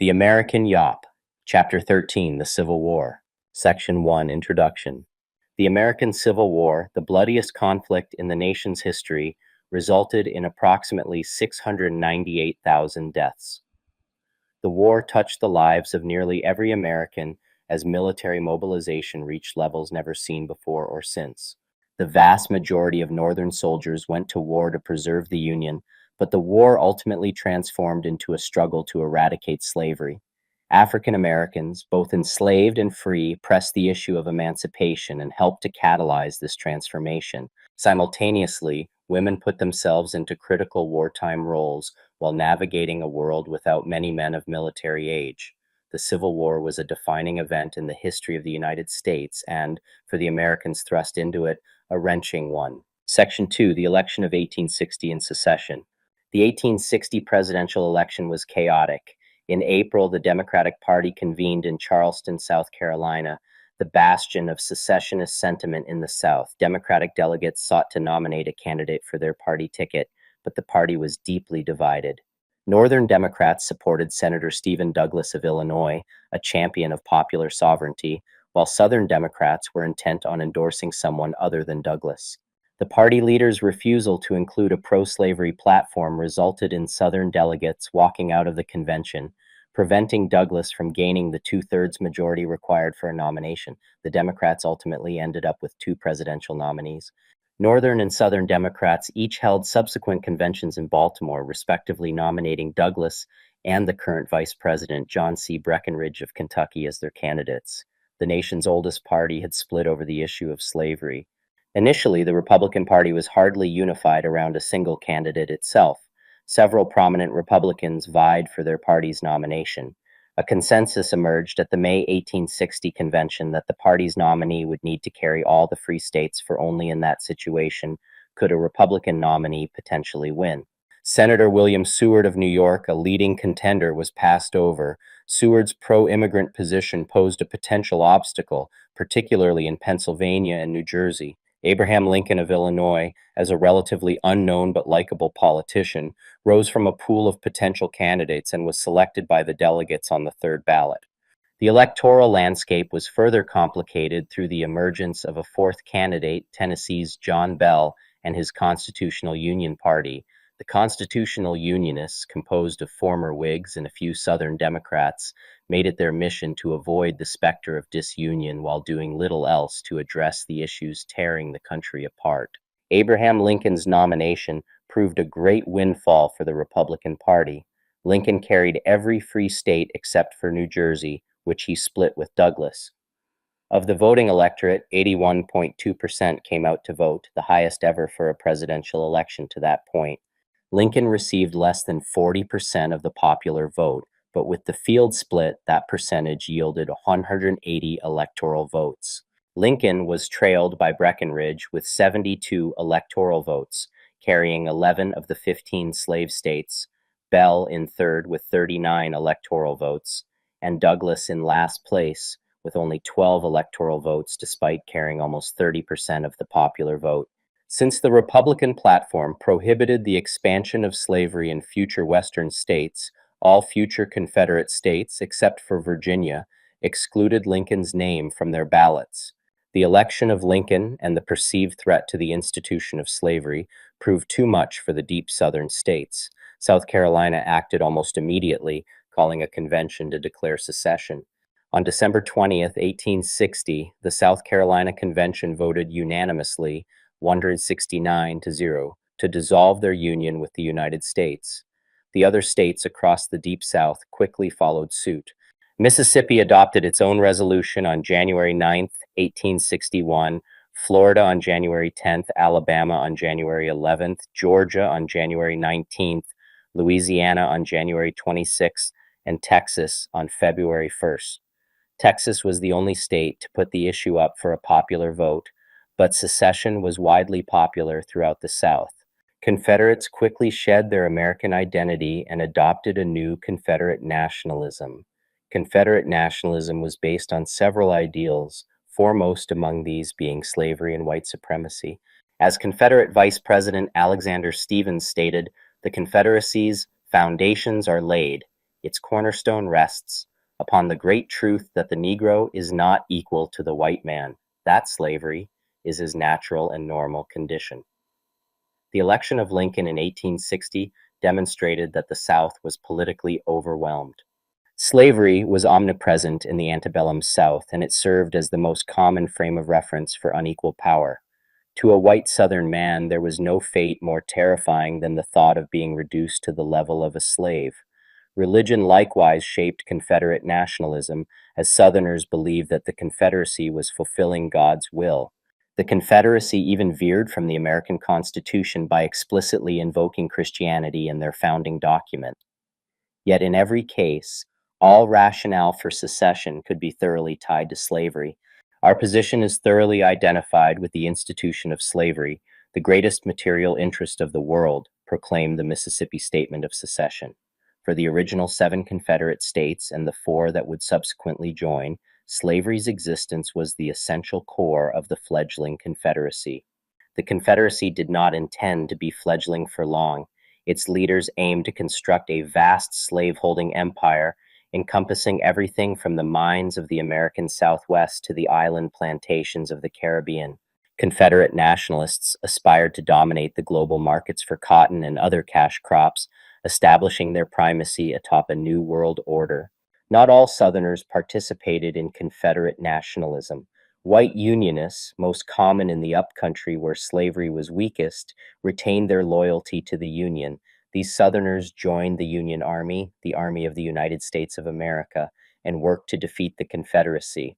The American Yawp, Chapter 13, The Civil War, Section 1, Introduction. The American Civil War, the bloodiest conflict in the nation's history, resulted in approximately 698,000 deaths. The war touched the lives of nearly every American as military mobilization reached levels never seen before or since. The vast majority of Northern soldiers went to war to preserve the Union, but the war ultimately transformed into a struggle to eradicate slavery. African Americans, both enslaved and free, pressed the issue of emancipation and helped to catalyze this transformation. Simultaneously, women put themselves into critical wartime roles while navigating a world without many men of military age. The Civil War was a defining event in the history of the United States and, for the Americans thrust into it, a wrenching one. Section 2, the election of 1860 and secession. The 1860 presidential election was chaotic. In April, the Democratic Party convened in Charleston, South Carolina, the bastion of secessionist sentiment in the South. Democratic delegates sought to nominate a candidate for their party ticket, but the party was deeply divided. Northern Democrats supported Senator Stephen Douglas of Illinois, a champion of popular sovereignty, while Southern Democrats were intent on endorsing someone other than Douglas. The party leader's refusal to include a pro-slavery platform resulted in Southern delegates walking out of the convention, preventing Douglas from gaining the two-thirds majority required for a nomination. The Democrats ultimately ended up with two presidential nominees. Northern and Southern Democrats each held subsequent conventions in Baltimore, respectively nominating Douglas and the current Vice President John C. Breckinridge of Kentucky as their candidates. The nation's oldest party had split over the issue of slavery. Initially, the Republican Party was hardly unified around a single candidate itself. Several prominent Republicans vied for their party's nomination. A consensus emerged at the May 1860 convention that the party's nominee would need to carry all the free states, for only in that situation could a Republican nominee potentially win. Senator William Seward of New York, a leading contender, was passed over. Seward's pro-immigrant position posed a potential obstacle, particularly in Pennsylvania and New Jersey. Abraham Lincoln of Illinois, as a relatively unknown but likable politician, rose from a pool of potential candidates and was selected by the delegates on the third ballot. The electoral landscape was further complicated through the emergence of a fourth candidate, Tennessee's John Bell, and his Constitutional Union Party. The Constitutional Unionists, composed of former Whigs and a few Southern Democrats, made it their mission to avoid the specter of disunion while doing little else to address the issues tearing the country apart. Abraham Lincoln's nomination proved a great windfall for the Republican Party. Lincoln carried every free state except for New Jersey, which he split with Douglas. Of the voting electorate, 81.2% came out to vote, the highest ever for a presidential election to that point. Lincoln received less than 40% of the popular vote, but with the field split, that percentage yielded 180 electoral votes. Lincoln was trailed by Breckinridge with 72 electoral votes, carrying 11 of the 15 slave states, Bell in third with 39 electoral votes, and Douglas in last place with only 12 electoral votes despite carrying almost 30% of the popular vote. Since the Republican platform prohibited the expansion of slavery in future Western states, all future Confederate states, except for Virginia, excluded Lincoln's name from their ballots. The election of Lincoln and the perceived threat to the institution of slavery proved too much for the deep Southern states. South Carolina acted almost immediately, calling a convention to declare secession. On December 20th, 1860, the South Carolina Convention voted unanimously 169-0 to dissolve their union with the United States. The other states across the Deep South quickly followed suit. Mississippi adopted its own resolution on January 9, 1861, Florida on January 10th, Alabama on January 11th, Georgia on January 19th, Louisiana on January 26th, and Texas on February 1st. Texas was the only state to put the issue up for a popular vote, but secession was widely popular throughout the South. Confederates quickly shed their American identity and adopted a new Confederate nationalism. Confederate nationalism was based on several ideals, foremost among these being slavery and white supremacy. As Confederate Vice President Alexander Stephens stated, "The Confederacy's foundations are laid. Its cornerstone rests upon the great truth that the Negro is not equal to the white man, that slavery is his natural and normal condition. The election of Lincoln in 1860 demonstrated that the South was politically overwhelmed. Slavery was omnipresent in the antebellum South, and it served as the most common frame of reference for unequal power. To a white Southern man, there was no fate more terrifying than the thought of being reduced to the level of a slave. Religion likewise shaped Confederate nationalism, as Southerners believed that the Confederacy was fulfilling God's will. The Confederacy even veered from the American Constitution by explicitly invoking Christianity in their founding document. Yet in every case, all rationale for secession could be thoroughly tied to slavery. Our position is thoroughly identified with the institution of slavery, the greatest material interest of the world, proclaimed the Mississippi Statement of Secession. For the original 7 Confederate states and the 4 that would subsequently join, slavery's existence was the essential core of the fledgling Confederacy. The Confederacy did not intend to be fledgling for long. Its leaders aimed to construct a vast slave-holding empire encompassing everything from the mines of the American Southwest to the island plantations of the Caribbean. Confederate nationalists aspired to dominate the global markets for cotton and other cash crops, establishing their primacy atop a new world order. Not all Southerners participated in Confederate nationalism. White Unionists, most common in the upcountry where slavery was weakest, retained their loyalty to the Union. These Southerners joined the Union Army, the Army of the United States of America, and worked to defeat the Confederacy.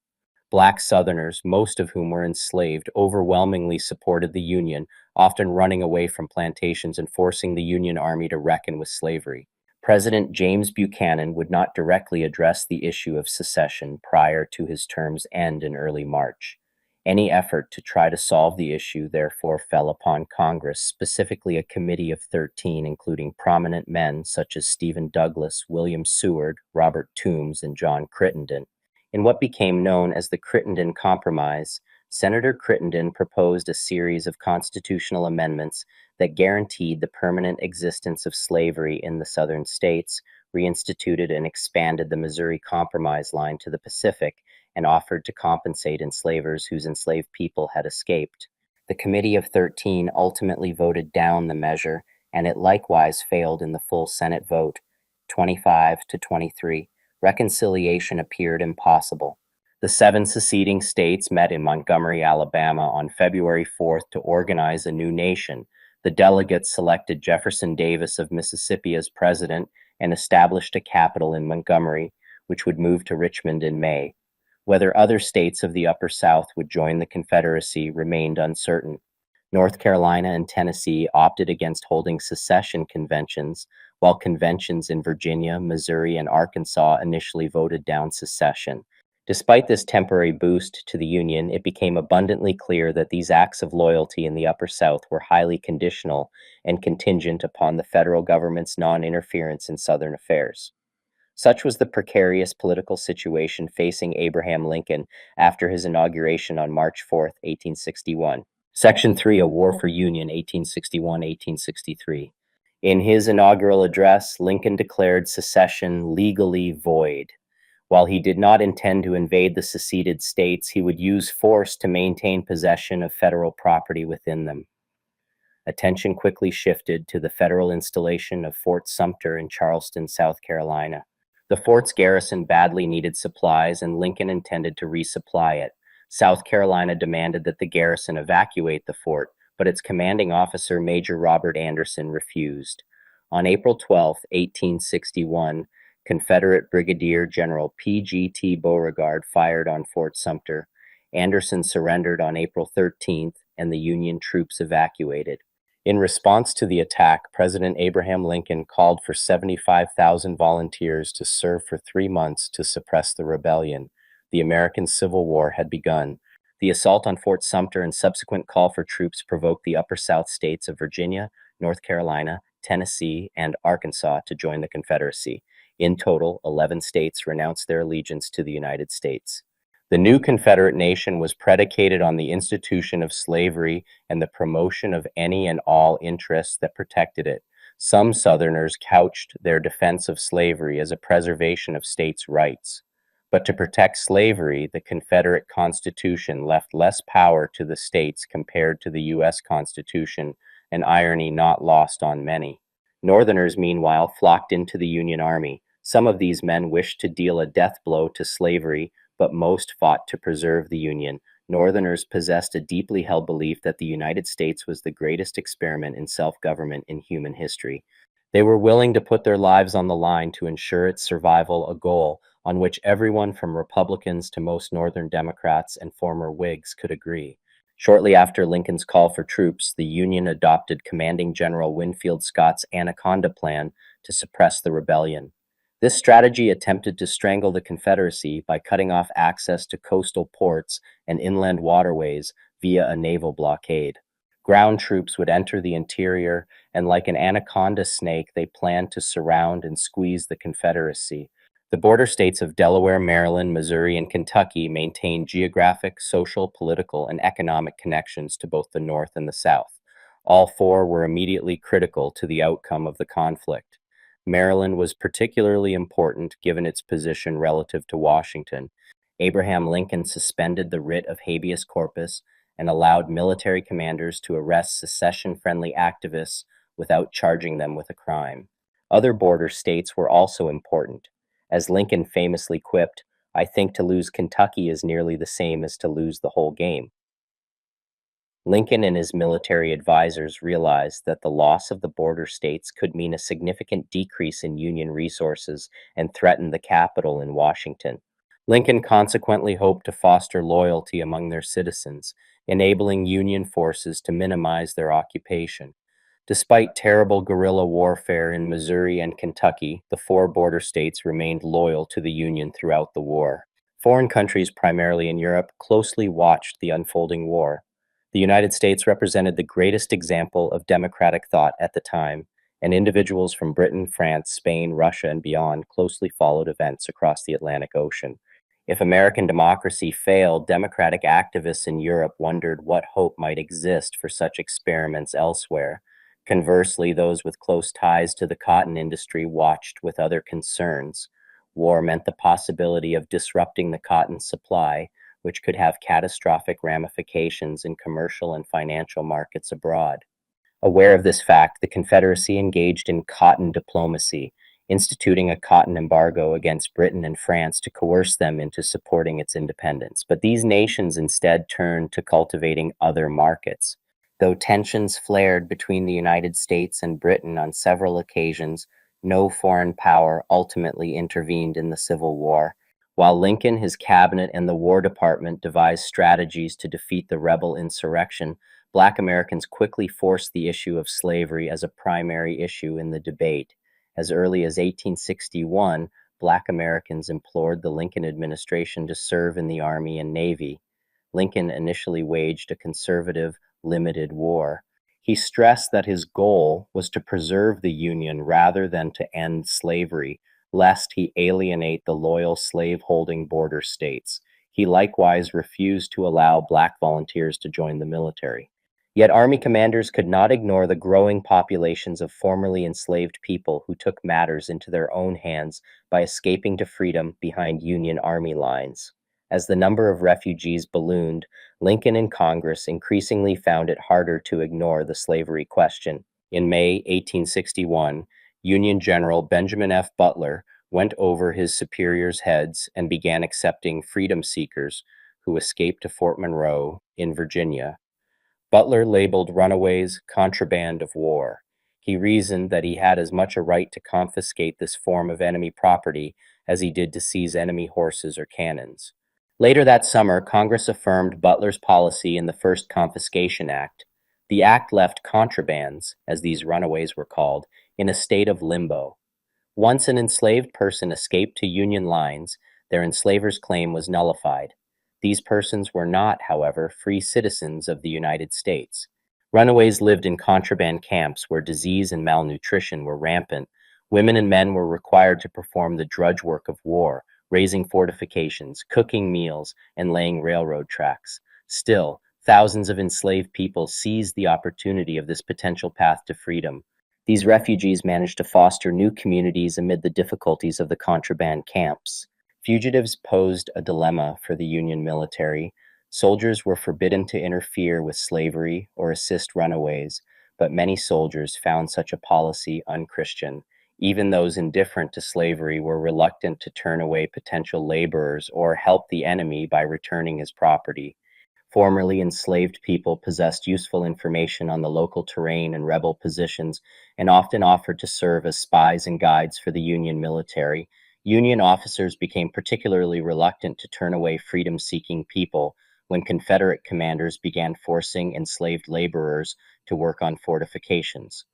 Black Southerners, most of whom were enslaved, overwhelmingly supported the Union, often running away from plantations and forcing the Union Army to reckon with slavery. President James Buchanan would not directly address the issue of secession prior to his term's end in early March. Any effort to try to solve the issue therefore fell upon Congress, specifically a committee of 13, including prominent men such as Stephen Douglas, William Seward, Robert Toombs, and John Crittenden. In what became known as the Crittenden Compromise, Senator Crittenden proposed a series of constitutional amendments that guaranteed the permanent existence of slavery in the Southern states, reinstituted and expanded the Missouri Compromise line to the Pacific, and offered to compensate enslavers whose enslaved people had escaped. The Committee of 13 ultimately voted down the measure, and it likewise failed in the full Senate vote, 25 to 23. Reconciliation appeared impossible. The 7 seceding states met in Montgomery, Alabama on February 4th to organize a new nation. The delegates selected Jefferson Davis of Mississippi as president and established a capital in Montgomery, which would move to Richmond in May. Whether other states of the Upper South would join the Confederacy remained uncertain. North Carolina and Tennessee opted against holding secession conventions, while conventions in Virginia, Missouri, and Arkansas initially voted down secession. Despite this temporary boost to the Union, it became abundantly clear that these acts of loyalty in the Upper South were highly conditional and contingent upon the federal government's non-interference in Southern affairs. Such was the precarious political situation facing Abraham Lincoln after his inauguration on March 4, 1861. Section 3, A War for Union, 1861-1863. In his inaugural address, Lincoln declared secession legally void. While he did not intend to invade the seceded states, he would use force to maintain possession of federal property within them. Attention quickly shifted to the federal installation of Fort Sumter in Charleston, South Carolina. The fort's garrison badly needed supplies, and Lincoln intended to resupply it. South Carolina demanded that the garrison evacuate the fort, but its commanding officer, Major Robert Anderson, refused. On April 12, 1861, Confederate Brigadier General P.G.T. Beauregard fired on Fort Sumter. Anderson surrendered on April 13th, and the Union troops evacuated. In response to the attack, President Abraham Lincoln called for 75,000 volunteers to serve for 3 months to suppress the rebellion. The American Civil War had begun. The assault on Fort Sumter and subsequent call for troops provoked the Upper South states of Virginia, North Carolina, Tennessee, and Arkansas to join the Confederacy. In total, 11 states renounced their allegiance to the United States. The new Confederate nation was predicated on the institution of slavery and the promotion of any and all interests that protected it. Some Southerners couched their defense of slavery as a preservation of states' rights. But to protect slavery, the Confederate Constitution left less power to the states compared to the U.S. Constitution, an irony not lost on many. Northerners, meanwhile, flocked into the Union Army. Some of these men wished to deal a death blow to slavery, but most fought to preserve the Union. Northerners possessed a deeply held belief that the United States was the greatest experiment in self-government in human history. They were willing to put their lives on the line to ensure its survival, a goal on which everyone from Republicans to most Northern Democrats and former Whigs could agree. Shortly after Lincoln's call for troops, the Union adopted Commanding General Winfield Scott's Anaconda Plan to suppress the rebellion. This strategy attempted to strangle the Confederacy by cutting off access to coastal ports and inland waterways via a naval blockade. Ground troops would enter the interior, and like an anaconda snake, they planned to surround and squeeze the Confederacy. The border states of Delaware, Maryland, Missouri, and Kentucky maintained geographic, social, political, and economic connections to both the North and the South. All four were immediately critical to the outcome of the conflict. Maryland was particularly important given its position relative to Washington. Abraham Lincoln suspended the writ of habeas corpus and allowed military commanders to arrest secession-friendly activists without charging them with a crime. Other border states were also important. As Lincoln famously quipped, "I think to lose Kentucky is nearly the same as to lose the whole game." Lincoln and his military advisors realized that the loss of the border states could mean a significant decrease in Union resources and threaten the capital in Washington. Lincoln consequently hoped to foster loyalty among their citizens, enabling Union forces to minimize their occupation. Despite terrible guerrilla warfare in Missouri and Kentucky, the four border states remained loyal to the Union throughout the war. Foreign countries, primarily in Europe, closely watched the unfolding war. The United States represented the greatest example of democratic thought at the time, and individuals from Britain, France, Spain, Russia, and beyond closely followed events across the Atlantic Ocean. If American democracy failed, democratic activists in Europe wondered what hope might exist for such experiments elsewhere. Conversely, those with close ties to the cotton industry watched with other concerns. War meant the possibility of disrupting the cotton supply, which could have catastrophic ramifications in commercial and financial markets abroad. Aware of this fact, the Confederacy engaged in cotton diplomacy, instituting a cotton embargo against Britain and France to coerce them into supporting its independence. But these nations instead turned to cultivating other markets. Though tensions flared between the United States and Britain on several occasions, no foreign power ultimately intervened in the Civil War. While Lincoln, his cabinet, and the War Department devised strategies to defeat the rebel insurrection, Black Americans quickly forced the issue of slavery as a primary issue in the debate. As early as 1861, Black Americans implored the Lincoln administration to serve in the Army and Navy. Lincoln initially waged a conservative, limited war. He stressed that his goal was to preserve the Union rather than to end slavery, lest he alienate the loyal slave-holding border states. He likewise refused to allow Black volunteers to join the military. Yet Army commanders could not ignore the growing populations of formerly enslaved people who took matters into their own hands by escaping to freedom behind Union Army lines. As the number of refugees ballooned, Lincoln and Congress increasingly found it harder to ignore the slavery question. In May 1861, Union General Benjamin F. Butler went over his superiors' heads and began accepting freedom seekers who escaped to Fort Monroe in Virginia. Butler labeled runaways contraband of war. He reasoned that he had as much a right to confiscate this form of enemy property as he did to seize enemy horses or cannons. Later that summer, Congress affirmed Butler's policy in the first Confiscation Act. The act left contrabands, as these runaways were called, in a state of limbo. Once an enslaved person escaped to Union lines, their enslaver's claim was nullified. These persons were not, however, free citizens of the United States. Runaways lived in contraband camps where disease and malnutrition were rampant. Women and men were required to perform the drudge work of war, raising fortifications, cooking meals, and laying railroad tracks. Still, thousands of enslaved people seized the opportunity of this potential path to freedom. These refugees managed to foster new communities amid the difficulties of the contraband camps. Fugitives posed a dilemma for the Union military. Soldiers were forbidden to interfere with slavery or assist runaways, but many soldiers found such a policy unchristian. Even those indifferent to slavery were reluctant to turn away potential laborers or help the enemy by returning his property. Formerly enslaved people possessed useful information on the local terrain and rebel positions and often offered to serve as spies and guides for the Union military. Union officers became particularly reluctant to turn away freedom seeking people when Confederate commanders began forcing enslaved laborers to work on fortifications.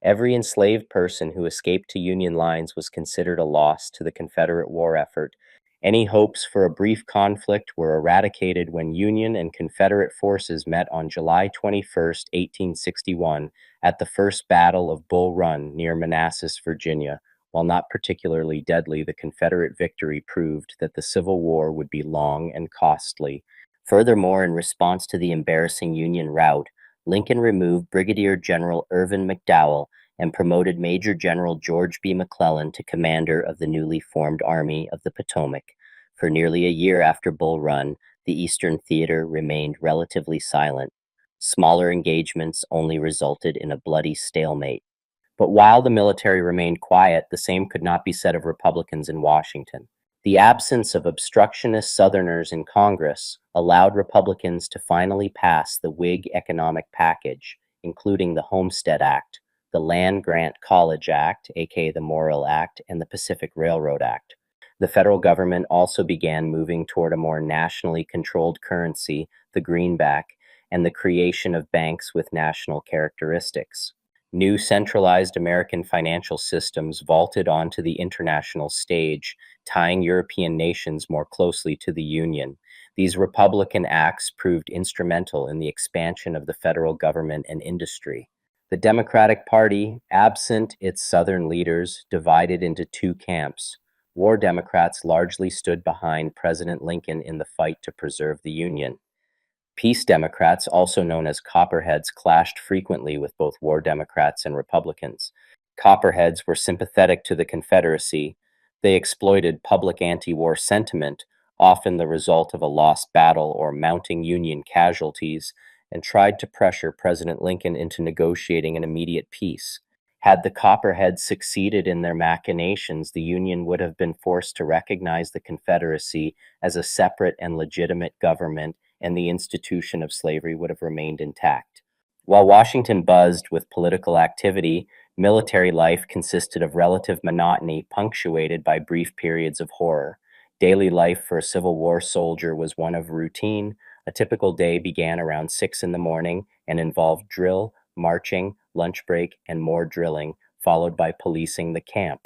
Every enslaved person who escaped to Union lines was considered a loss to the Confederate war effort. Any hopes for a brief conflict were eradicated when Union and Confederate forces met on July 21, 1861, at the First Battle of Bull Run near Manassas, Virginia. While not particularly deadly, the Confederate victory proved that the Civil War would be long and costly. Furthermore, in response to the embarrassing Union rout, Lincoln removed Brigadier General Irvin McDowell and promoted Major General George B. McClellan to commander of the newly formed Army of the Potomac. For nearly a year after Bull Run, the Eastern Theater remained relatively silent. Smaller engagements only resulted in a bloody stalemate. But while the military remained quiet, the same could not be said of Republicans in Washington. The absence of obstructionist Southerners in Congress allowed Republicans to finally pass the Whig economic package, including the Homestead Act, the Land Grant College Act, aka the Morrill Act, and the Pacific Railroad Act. The federal government also began moving toward a more nationally controlled currency, the greenback, and the creation of banks with national characteristics. New centralized American financial systems vaulted onto the international stage, tying European nations more closely to the Union. These Republican acts proved instrumental in the expansion of the federal government and industry. The Democratic Party, absent its Southern leaders, divided into two camps. War Democrats largely stood behind President Lincoln in the fight to preserve the Union. Peace Democrats, also known as Copperheads, clashed frequently with both War Democrats and Republicans. Copperheads were sympathetic to the Confederacy. They exploited public anti-war sentiment, often the result of a lost battle or mounting Union casualties, and tried to pressure President Lincoln into negotiating an immediate peace. Had the Copperheads succeeded in their machinations, the Union would have been forced to recognize the Confederacy as a separate and legitimate government, and the institution of slavery would have remained intact. While Washington buzzed with political activity, military life consisted of relative monotony punctuated by brief periods of horror. Daily life for a Civil War soldier was one of routine. A typical day began around 6 in the morning and involved drill, marching, lunch break, and more drilling, followed by policing the camp.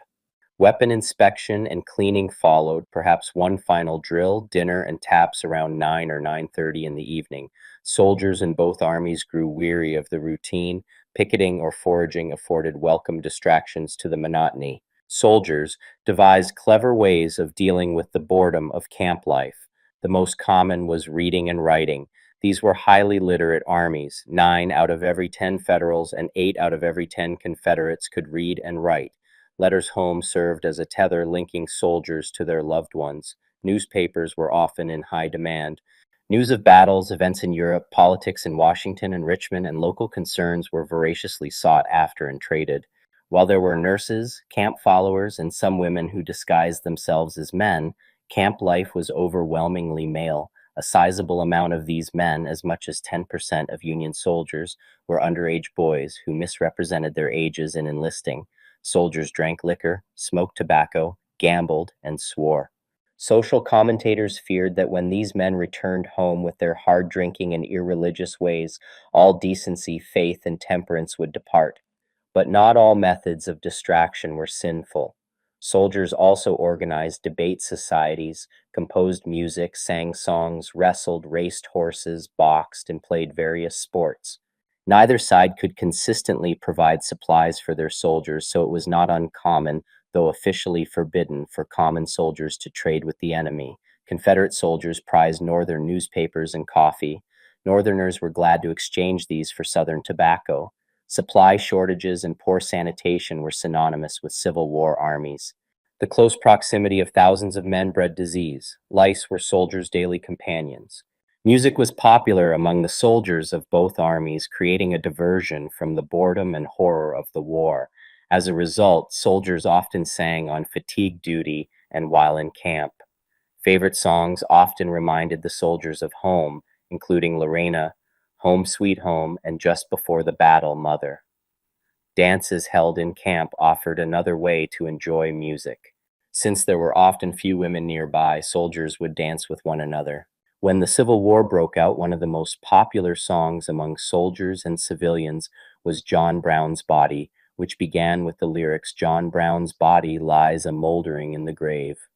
Weapon inspection and cleaning followed, perhaps one final drill, dinner, and taps around 9 or 9:30 in the evening. Soldiers in both armies grew weary of the routine. Picketing or foraging afforded welcome distractions to the monotony. Soldiers devised clever ways of dealing with the boredom of camp life. The most common was reading and writing. These were highly literate armies. 9 out of every 10 Federals and 8 out of every 10 Confederates could read and write. Letters home served as a tether linking soldiers to their loved ones. Newspapers were often in high demand. News of battles, events in Europe, politics in Washington and Richmond, and local concerns were voraciously sought after and traded. While there were nurses, camp followers, and some women who disguised themselves as men, camp life was overwhelmingly male. A sizable amount of these men, as much as 10% of Union soldiers, were underage boys who misrepresented their ages in enlisting. Soldiers drank liquor, smoked tobacco, gambled, and swore. Social commentators feared that when these men returned home with their hard drinking and irreligious ways, all decency, faith, and temperance would depart. But not all methods of distraction were sinful. Soldiers also organized debate societies, composed music, sang songs, wrestled, raced horses, boxed, and played various sports. Neither side could consistently provide supplies for their soldiers, so it was not uncommon, though officially forbidden, for common soldiers to trade with the enemy. Confederate soldiers prized Northern newspapers and coffee. Northerners were glad to exchange these for Southern tobacco. Supply shortages and poor sanitation were synonymous with Civil War armies. The close proximity of thousands of men bred disease. Lice were soldiers' daily companions. Music was popular among the soldiers of both armies, creating a diversion from the boredom and horror of the war. As a result, soldiers often sang on fatigue duty and while in camp. Favorite songs often reminded the soldiers of home, including Lorena, Home Sweet Home, and Just Before the Battle, Mother. Dances held in camp offered another way to enjoy music. Since there were often few women nearby, soldiers would dance with one another. When the Civil War broke out, one of the most popular songs among soldiers and civilians was John Brown's Body, which began with the lyrics, "John Brown's body lies a mouldering in the grave."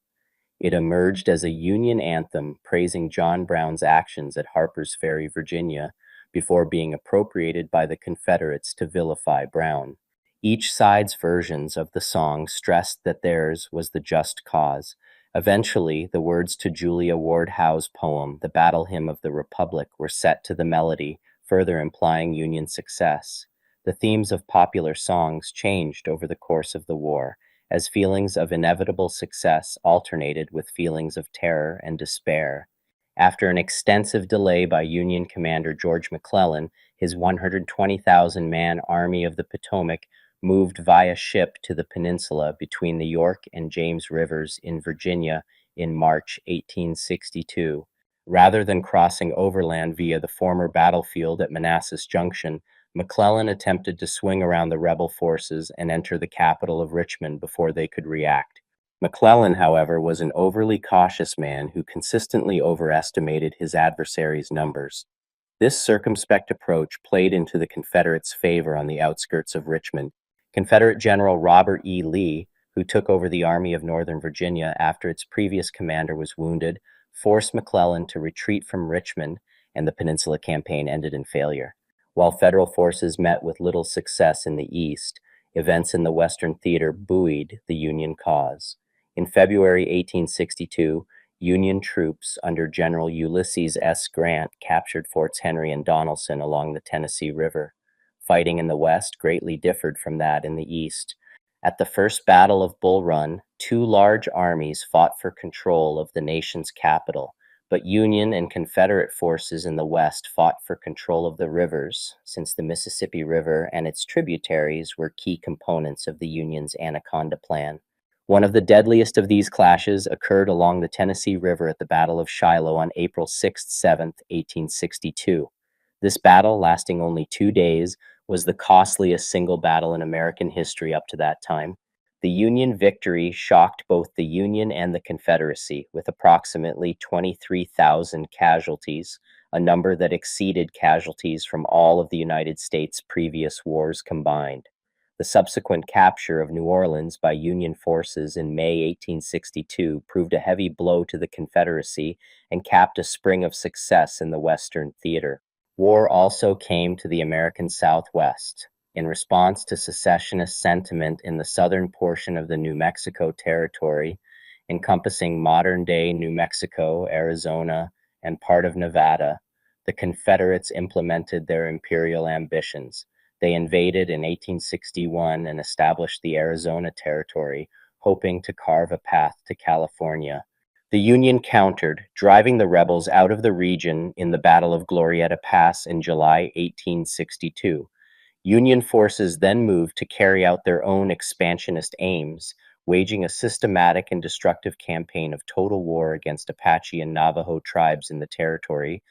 It emerged as a Union anthem praising John Brown's actions at Harper's Ferry, Virginia, before being appropriated by the Confederates to vilify Brown. Each side's versions of the song stressed that theirs was the just cause. Eventually, the words to Julia Ward Howe's poem, The Battle Hymn of the Republic, were set to the melody, further implying Union success. The themes of popular songs changed over the course of the war, as feelings of inevitable success alternated with feelings of terror and despair. After an extensive delay by Union Commander George McClellan, his 120,000-man Army of the Potomac moved via ship to the peninsula between the York and James Rivers in Virginia in March 1862. Rather than crossing overland via the former battlefield at Manassas Junction, McClellan attempted to swing around the rebel forces and enter the capital of Richmond before they could react. McClellan, however, was an overly cautious man who consistently overestimated his adversary's numbers. This circumspect approach played into the Confederates' favor on the outskirts of Richmond. Confederate General Robert E. Lee, who took over the Army of Northern Virginia after its previous commander was wounded, forced McClellan to retreat from Richmond, and the Peninsula Campaign ended in failure. While Federal forces met with little success in the East, events in the Western Theater buoyed the Union cause. In February 1862, Union troops under General Ulysses S. Grant captured Forts Henry and Donelson along the Tennessee River. Fighting in the West greatly differed from that in the East. At the First Battle of Bull Run, two large armies fought for control of the nation's capital, but Union and Confederate forces in the West fought for control of the rivers, since the Mississippi River and its tributaries were key components of the Union's Anaconda Plan. One of the deadliest of these clashes occurred along the Tennessee River at the Battle of Shiloh on April 6-7, 1862. This battle, lasting only 2 days, was the costliest single battle in American history up to that time. The Union victory shocked both the Union and the Confederacy, with approximately 23,000 casualties, a number that exceeded casualties from all of the United States' previous wars combined. The subsequent capture of New Orleans by Union forces in May 1862 proved a heavy blow to the Confederacy and capped a spring of success in the Western theater. War also came to the American Southwest. In response to secessionist sentiment in the southern portion of the New Mexico Territory, encompassing modern-day New Mexico, Arizona, and part of Nevada, the Confederates implemented their imperial ambitions. They invaded in 1861 and established the Arizona Territory, hoping to carve a path to California. The Union countered, driving the rebels out of the region in the Battle of Glorieta Pass in July 1862. Union forces then moved to carry out their own expansionist aims, waging a systematic and destructive campaign of total war against Apache and Navajo tribes in the territory.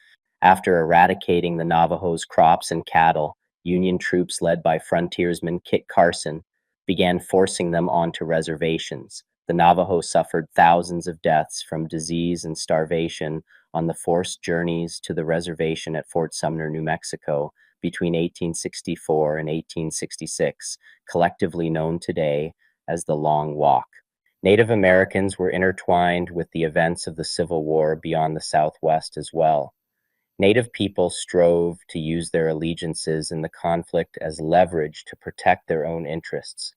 After eradicating the Navajos' crops and cattle, Union troops led by frontiersman Kit Carson began forcing them onto reservations. The Navajo suffered thousands of deaths from disease and starvation on the forced journeys to the reservation at Fort Sumner, New Mexico, between 1864 and 1866, collectively known today as the Long Walk. Native Americans were intertwined with the events of the Civil War beyond the Southwest as well. Native people strove to use their allegiances in the conflict as leverage to protect their own interests.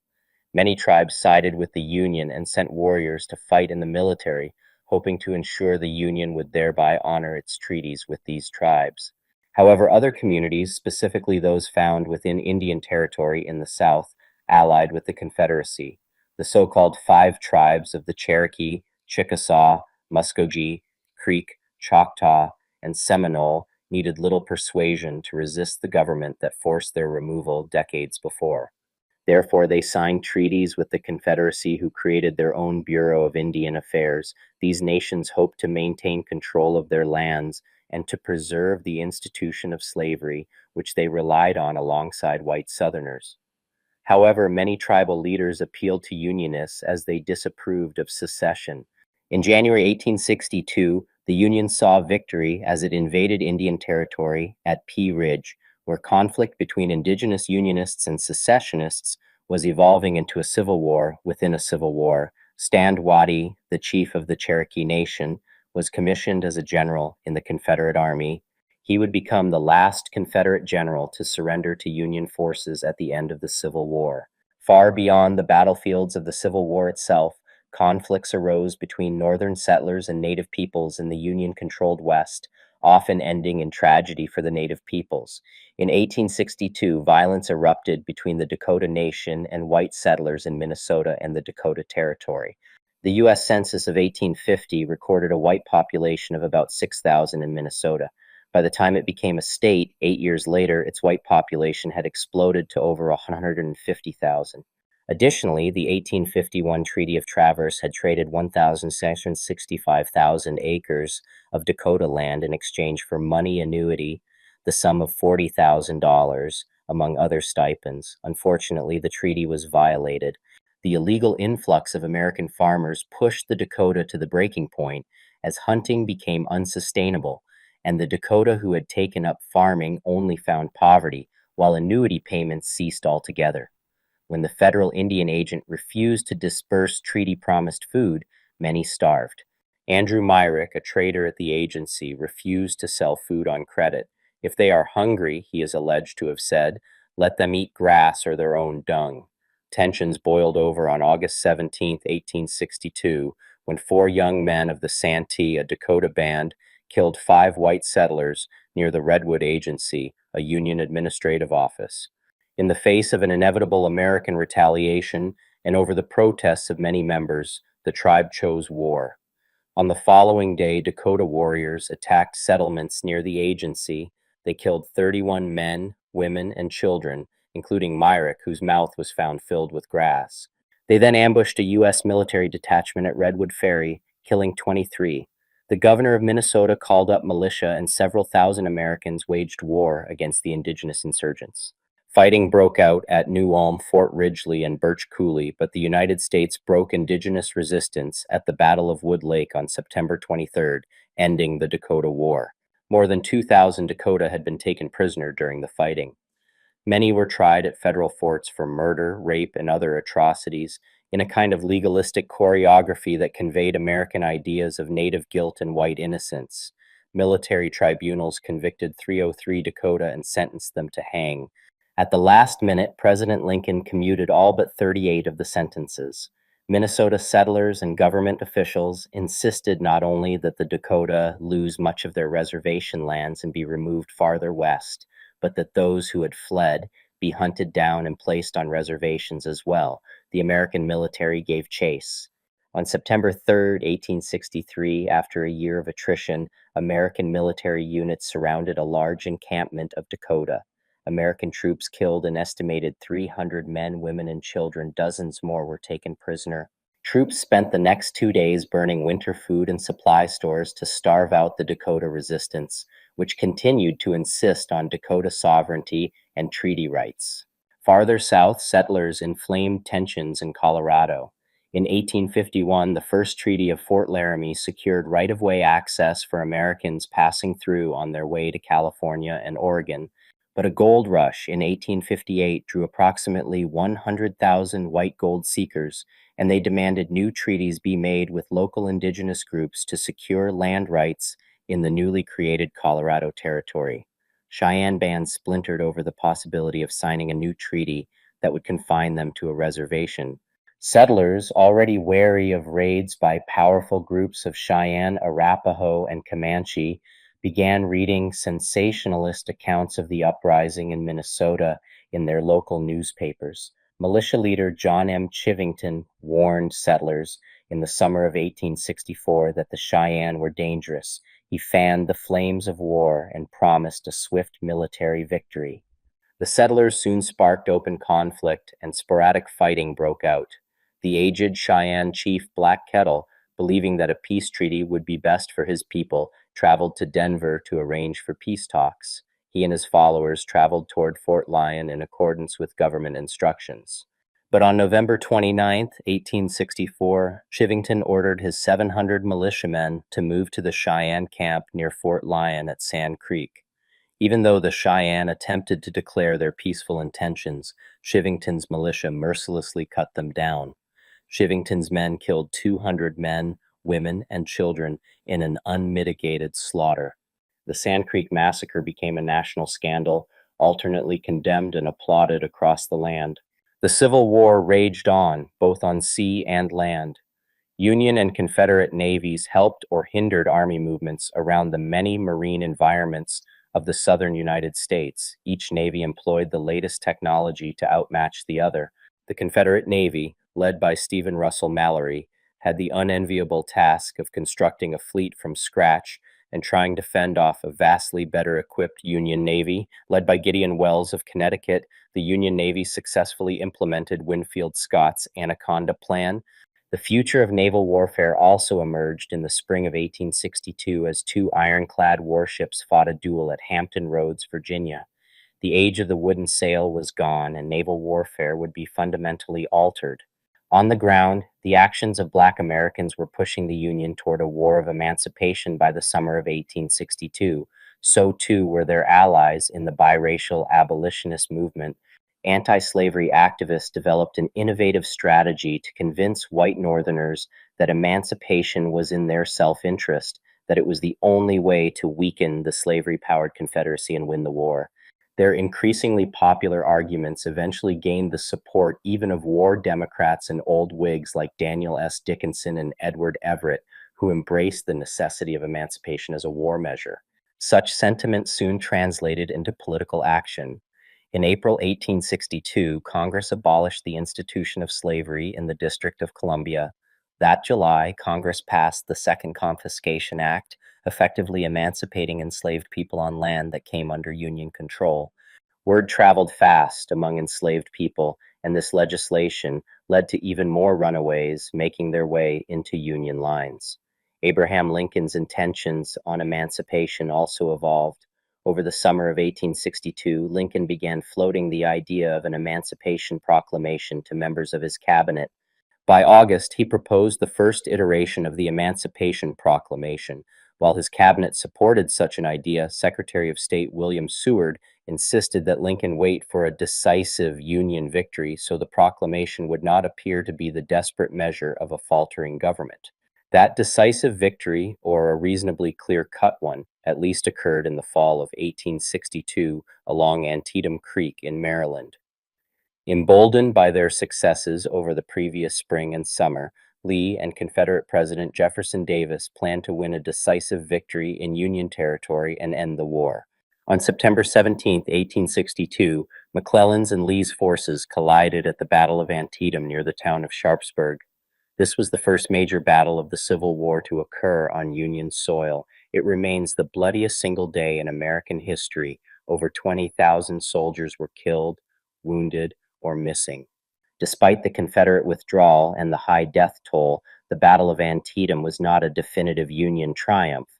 Many tribes sided with the Union and sent warriors to fight in the military, hoping to ensure the Union would thereby honor its treaties with these tribes. However, other communities, specifically those found within Indian Territory in the South, allied with the Confederacy. The so-called Five Tribes of the Cherokee, Chickasaw, Muskogee, Creek, Choctaw, and Seminole needed little persuasion to resist the government that forced their removal decades before. Therefore, they signed treaties with the Confederacy, who created their own Bureau of Indian Affairs. These nations hoped to maintain control of their lands and to preserve the institution of slavery, which they relied on alongside white Southerners. However, many tribal leaders appealed to Unionists as they disapproved of secession. In January 1862, the Union saw victory as it invaded Indian Territory at Pea Ridge, where conflict between indigenous Unionists and secessionists was evolving into a civil war within a civil war. Stand Watie, the chief of the Cherokee Nation, was commissioned as a general in the Confederate Army. He would become the last Confederate general to surrender to Union forces at the end of the Civil War. Far beyond the battlefields of the Civil War itself, conflicts arose between Northern settlers and Native peoples in the Union-controlled West, often ending in tragedy for the Native peoples. In 1862, violence erupted between the Dakota Nation and white settlers in Minnesota and the Dakota Territory. The U.S. Census of 1850 recorded a white population of about 6,000 in Minnesota. By the time it became a state, 8 years later, its white population had exploded to over 150,000. Additionally, the 1851 Treaty of Traverse had traded 1,665,000 acres of Dakota land in exchange for money annuity, the sum of $40,000, among other stipends. Unfortunately, the treaty was violated. The illegal influx of American farmers pushed the Dakota to the breaking point as hunting became unsustainable, and the Dakota who had taken up farming only found poverty, while annuity payments ceased altogether. When the federal Indian agent refused to disperse treaty-promised food, many starved. Andrew Myrick, a trader at the agency, refused to sell food on credit. If they are hungry, he is alleged to have said, let them eat grass or their own dung. Tensions boiled over on August 17, 1862, when 4 young men of the Santee, a Dakota band, killed 5 white settlers near the Redwood Agency, a Union administrative office. In the face of an inevitable American retaliation and over the protests of many members, the tribe chose war. On the following day, Dakota warriors attacked settlements near the agency. They killed 31 men, women, and children, including Myrick, whose mouth was found filled with grass. They then ambushed a U.S. military detachment at Redwood Ferry, killing 23. The governor of Minnesota called up militia, and several thousand Americans waged war against the indigenous insurgents. Fighting broke out at New Ulm, Fort Ridgely, and Birch Coulee, but the United States broke indigenous resistance at the Battle of Wood Lake on September 23rd, ending the Dakota War. More than 2,000 Dakota had been taken prisoner during the fighting. Many were tried at federal forts for murder, rape, and other atrocities, in a kind of legalistic choreography that conveyed American ideas of native guilt and white innocence. Military tribunals convicted 303 Dakota and sentenced them to hang. At the last minute, President Lincoln commuted all but 38 of the sentences. Minnesota settlers and government officials insisted not only that the Dakota lose much of their reservation lands and be removed farther west, but that those who had fled be hunted down and placed on reservations as well. The American military gave chase. On September 3, 1863, after a year of attrition, American military units surrounded a large encampment of Dakota. American troops killed an estimated 300 men, women, and children. Dozens more were taken prisoner. Troops spent the next 2 days burning winter food and supply stores to starve out the Dakota resistance, which continued to insist on Dakota sovereignty and treaty rights. Farther south, settlers inflamed tensions in Colorado. In 1851, the first treaty of Fort Laramie secured right-of-way access for Americans passing through on their way to California and Oregon, but a gold rush in 1858 drew approximately 100,000 white gold seekers, and they demanded new treaties be made with local indigenous groups to secure land rights in the newly created Colorado Territory. Cheyenne bands splintered over the possibility of signing a new treaty that would confine them to a reservation. Settlers, already wary of raids by powerful groups of Cheyenne, Arapaho, and Comanche, began reading sensationalist accounts of the uprising in Minnesota in their local newspapers. Militia leader John M. Chivington warned settlers in the summer of 1864 that the Cheyenne were dangerous. He fanned the flames of war and promised a swift military victory. The settlers soon sparked open conflict, and sporadic fighting broke out. The aged Cheyenne chief Black Kettle, believing that a peace treaty would be best for his people, traveled to Denver to arrange for peace talks. He and his followers traveled toward Fort Lyon in accordance with government instructions. But on November 29, 1864, Chivington ordered his 700 militiamen to move to the Cheyenne camp near Fort Lyon at Sand Creek. Even though the Cheyenne attempted to declare their peaceful intentions, Chivington's militia mercilessly cut them down. Chivington's men killed 200 men, women, and children in an unmitigated slaughter. The Sand Creek Massacre became a national scandal, alternately condemned and applauded across the land. The Civil War raged on, both on sea and land. Union and Confederate navies helped or hindered army movements around the many marine environments of the southern United States. Each navy employed the latest technology to outmatch the other. The Confederate Navy, led by Stephen Russell Mallory, had the unenviable task of constructing a fleet from scratch and trying to fend off a vastly better equipped Union Navy. Led by Gideon Welles of Connecticut, the Union Navy successfully implemented Winfield Scott's Anaconda Plan. The future of naval warfare also emerged in the spring of 1862 as two ironclad warships fought a duel at Hampton Roads, Virginia. The age of the wooden sail was gone, and naval warfare would be fundamentally altered. On the ground, the actions of Black Americans were pushing the Union toward a war of emancipation by the summer of 1862. So too were their allies in the biracial abolitionist movement. Anti-slavery activists developed an innovative strategy to convince white Northerners that emancipation was in their self-interest, that it was the only way to weaken the slavery-powered Confederacy and win the war. Their increasingly popular arguments eventually gained the support even of war Democrats and old Whigs like Daniel S. Dickinson and Edward Everett, who embraced the necessity of emancipation as a war measure. Such sentiment soon translated into political action. In April 1862, Congress abolished the institution of slavery in the District of Columbia. That July, Congress passed the Second Confiscation Act, effectively emancipating enslaved people on land that came under Union control. Word traveled fast among enslaved people, and this legislation led to even more runaways making their way into Union lines. Abraham Lincoln's intentions on emancipation also evolved. Over the summer of 1862, Lincoln began floating the idea of an Emancipation Proclamation to members of his cabinet. By August, he proposed the first iteration of the Emancipation Proclamation. While his cabinet supported such an idea, Secretary of State William Seward insisted that Lincoln wait for a decisive Union victory so the proclamation would not appear to be the desperate measure of a faltering government. That decisive victory, or a reasonably clear-cut one, at least occurred in the fall of 1862 along Antietam Creek in Maryland. Emboldened by their successes over the previous spring and summer, Lee and Confederate President Jefferson Davis planned to win a decisive victory in Union territory and end the war. On September 17, 1862, McClellan's and Lee's forces collided at the Battle of Antietam near the town of Sharpsburg. This was the first major battle of the Civil War to occur on Union soil. It remains the bloodiest single day in American history. Over 20,000 soldiers were killed, wounded, or missing. Despite the Confederate withdrawal and the high death toll, the Battle of Antietam was not a definitive Union triumph,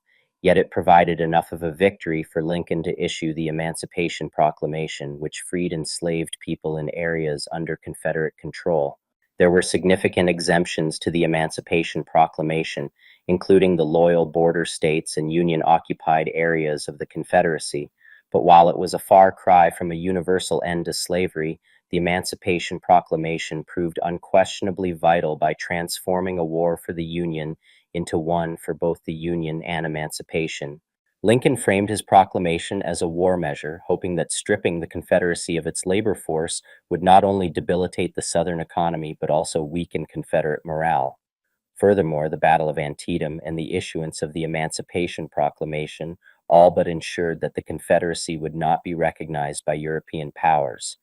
yet it provided enough of a victory for Lincoln to issue the Emancipation Proclamation, which freed enslaved people in areas under Confederate control. There were significant exemptions to the Emancipation Proclamation, including the loyal border states and Union-occupied areas of the Confederacy. But while it was a far cry from a universal end to slavery, the Emancipation Proclamation proved unquestionably vital by transforming a war for the Union into one for both the Union and emancipation. Lincoln framed his proclamation as a war measure, hoping that stripping the Confederacy of its labor force would not only debilitate the Southern economy, but also weaken Confederate morale. Furthermore, the Battle of Antietam and the issuance of the Emancipation Proclamation all but ensured that the Confederacy would not be recognized by European powers.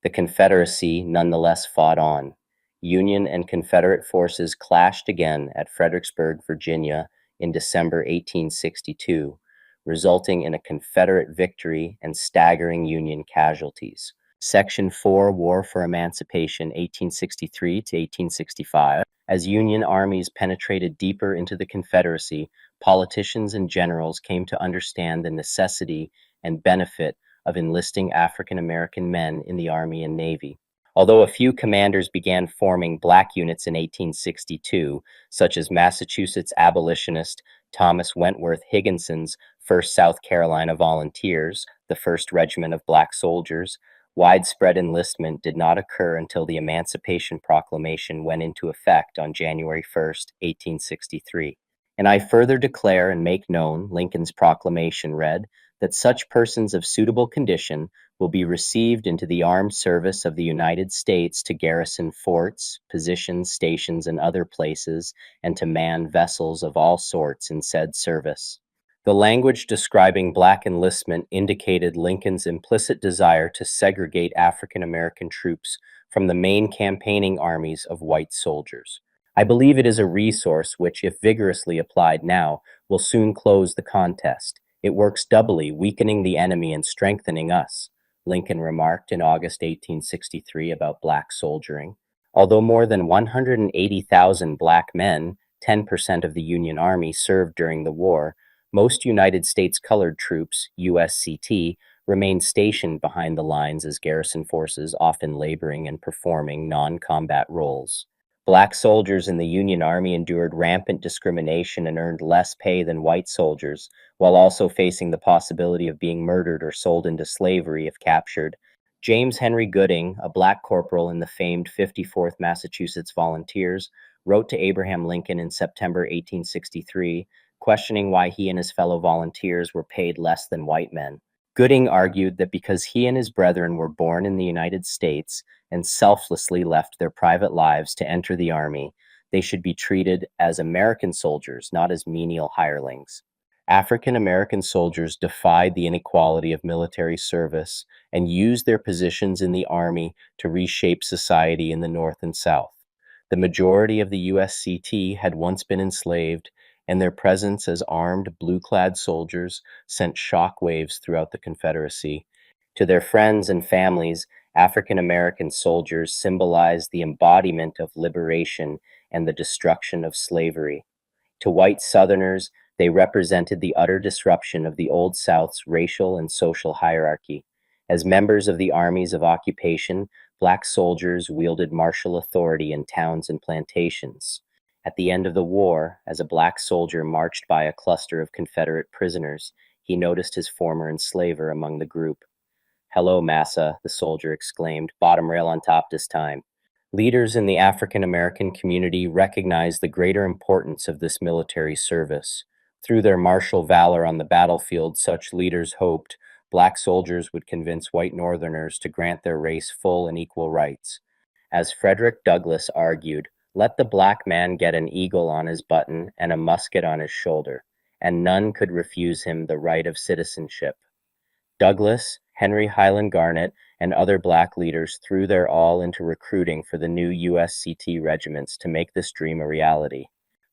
The Confederacy nonetheless fought on. Union and Confederate forces clashed again at Fredericksburg, Virginia in December 1862, resulting in a Confederate victory and staggering Union casualties. Section 4, War for Emancipation, 1863 to 1865. As Union armies penetrated deeper into the Confederacy, politicians and generals came to understand the necessity and benefit of enlisting African American men in the Army and Navy. Although a few commanders began forming black units in 1862, such as Massachusetts abolitionist Thomas Wentworth Higginson's 1st South Carolina Volunteers, the 1st Regiment of Black Soldiers, widespread enlistment did not occur until the Emancipation Proclamation went into effect on January 1st, 1863. And I further declare and make known, Lincoln's proclamation read, that such persons of suitable condition will be received into the armed service of the United States to garrison forts, positions, stations, and other places, and to man vessels of all sorts in said service. The language describing black enlistment indicated Lincoln's implicit desire to segregate African American troops from the main campaigning armies of white soldiers. I believe it is a resource which, if vigorously applied now, will soon close the contest. It works doubly, weakening the enemy and strengthening us, Lincoln remarked in August 1863 about black soldiering. Although more than 180,000 black men, 10% of the Union Army, served during the war, most United States colored troops, USCT, remained stationed behind the lines as garrison forces, often laboring and performing non-combat roles. Black soldiers in the Union Army endured rampant discrimination and earned less pay than white soldiers, while also facing the possibility of being murdered or sold into slavery if captured. James Henry Gooding, a black corporal in the famed 54th Massachusetts Volunteers, wrote to Abraham Lincoln in September 1863, questioning why he and his fellow volunteers were paid less than white men. Gooding argued that because he and his brethren were born in the United States and selflessly left their private lives to enter the army, they should be treated as American soldiers, not as menial hirelings. African American soldiers defied the inequality of military service and used their positions in the army to reshape society in the North and South. The majority of the USCT had once been enslaved, and their presence as armed, blue-clad soldiers sent shock waves throughout the Confederacy. To their friends and families, African American soldiers symbolized the embodiment of liberation and the destruction of slavery. To white Southerners, they represented the utter disruption of the Old South's racial and social hierarchy. As members of the armies of occupation, black soldiers wielded martial authority in towns and plantations. At the end of the war, as a black soldier marched by a cluster of Confederate prisoners, he noticed his former enslaver among the group. "Hello, massa," the soldier exclaimed, "bottom rail on top this time." Leaders in the African American community recognized the greater importance of this military service. Through their martial valor on the battlefield, such leaders hoped black soldiers would convince white Northerners to grant their race full and equal rights. As Frederick Douglass argued, let the black man get an eagle on his button and a musket on his shoulder, and none could refuse him the right of citizenship. Douglass, Henry Highland Garnet, and other black leaders threw their all into recruiting for the new USCT regiments to make this dream a reality.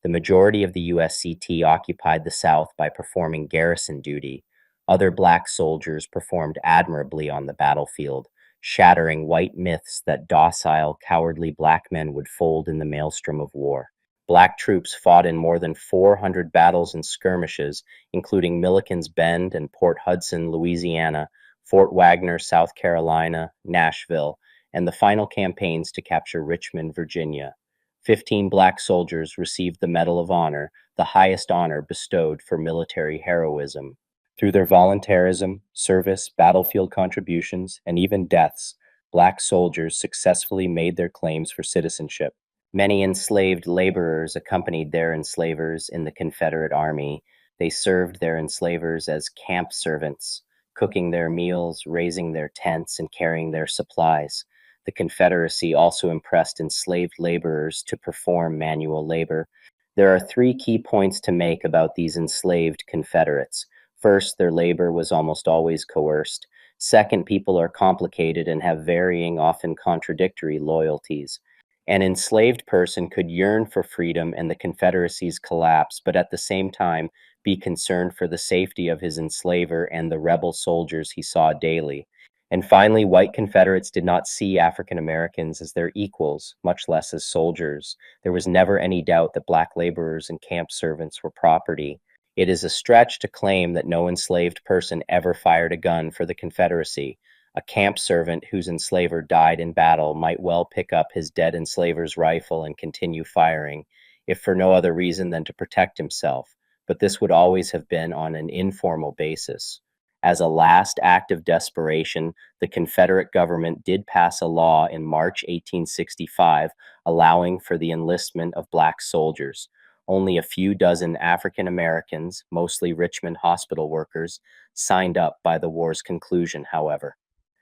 The majority of the USCT occupied the South by performing garrison duty. Other black soldiers performed admirably on the battlefield, shattering white myths that docile, cowardly black men would fold in the maelstrom of war. Black troops fought in more than 400 battles and skirmishes, including Milliken's Bend and Port Hudson, Louisiana, Fort Wagner, South Carolina, Nashville, and the final campaigns to capture Richmond, Virginia. 15 black soldiers received the Medal of Honor, the highest honor bestowed for military heroism. Through their voluntarism, service, battlefield contributions, and even deaths, black soldiers successfully made their claims for citizenship. Many enslaved laborers accompanied their enslavers in the Confederate Army. They served their enslavers as camp servants, cooking their meals, raising their tents, and carrying their supplies. The Confederacy also impressed enslaved laborers to perform manual labor. There are 3 key points to make about these enslaved Confederates. First, their labor was almost always coerced. Second, people are complicated and have varying, often contradictory loyalties. An enslaved person could yearn for freedom and the Confederacy's collapse, but at the same time be concerned for the safety of his enslaver and the rebel soldiers he saw daily. And finally, white Confederates did not see African Americans as their equals, much less as soldiers. There was never any doubt that black laborers and camp servants were property. It is a stretch to claim that no enslaved person ever fired a gun for the Confederacy. A camp servant whose enslaver died in battle might well pick up his dead enslaver's rifle and continue firing, if for no other reason than to protect himself, but this would always have been on an informal basis. As a last act of desperation, the Confederate government did pass a law in March 1865 allowing for the enlistment of black soldiers. Only a few dozen African Americans, mostly Richmond hospital workers, signed up by the war's conclusion, however.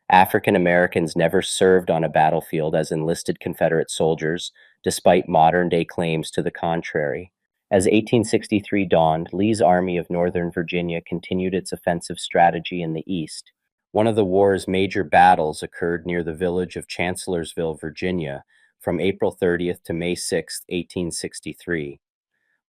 African Americans never served on a battlefield as enlisted Confederate soldiers, despite modern day claims to the contrary. As 1863 dawned, Lee's Army of Northern Virginia continued its offensive strategy in the east. One of the war's major battles occurred near the village of Chancellorsville, Virginia, from April 30th to May 6, 1863.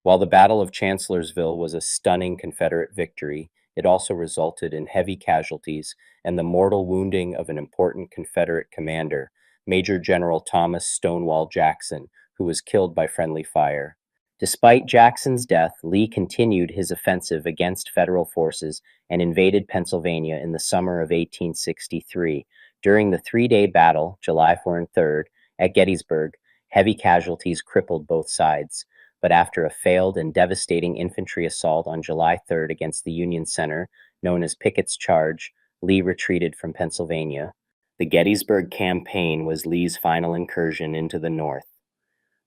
While the Battle of Chancellorsville was a stunning Confederate victory, it also resulted in heavy casualties and the mortal wounding of an important Confederate commander, Major General Thomas Stonewall Jackson, who was killed by friendly fire. Despite Jackson's death, Lee continued his offensive against Federal forces and invaded Pennsylvania in the summer of 1863. During the three-day battle, July 4 and 3rd, at Gettysburg, heavy casualties crippled both sides. But after a failed and devastating infantry assault on July 3rd against the Union Center, known as Pickett's Charge, Lee retreated from Pennsylvania. The Gettysburg Campaign was Lee's final incursion into the North.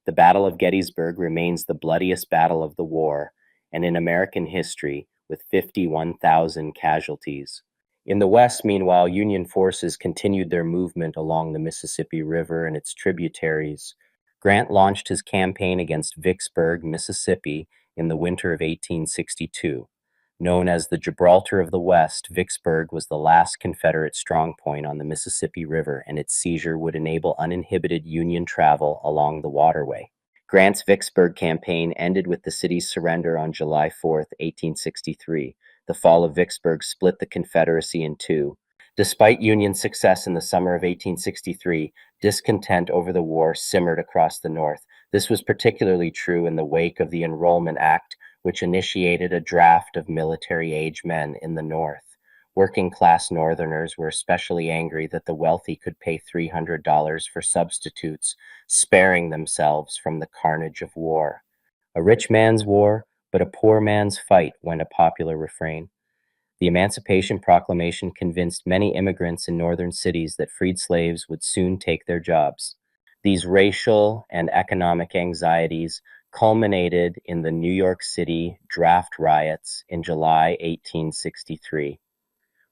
The Battle of Gettysburg remains the bloodiest battle of the war, and in American history, with 51,000 casualties. In the West, meanwhile, Union forces continued their movement along the Mississippi River and its tributaries. Grant launched his campaign against Vicksburg, Mississippi, in the winter of 1862. Known as the Gibraltar of the West, Vicksburg was the last Confederate strongpoint on the Mississippi River, and its seizure would enable uninhibited Union travel along the waterway. Grant's Vicksburg campaign ended with the city's surrender on July 4, 1863. The fall of Vicksburg split the Confederacy in two. Despite Union success in the summer of 1863, discontent over the war simmered across the North. This was particularly true in the wake of the Enrollment Act, which initiated a draft of military-age men in the North. Working-class Northerners were especially angry that the wealthy could pay $300 for substitutes, sparing themselves from the carnage of war. A rich man's war, but a poor man's fight, went a popular refrain. The Emancipation Proclamation convinced many immigrants in northern cities that freed slaves would soon take their jobs. These racial and economic anxieties culminated in the New York City draft riots in July 1863.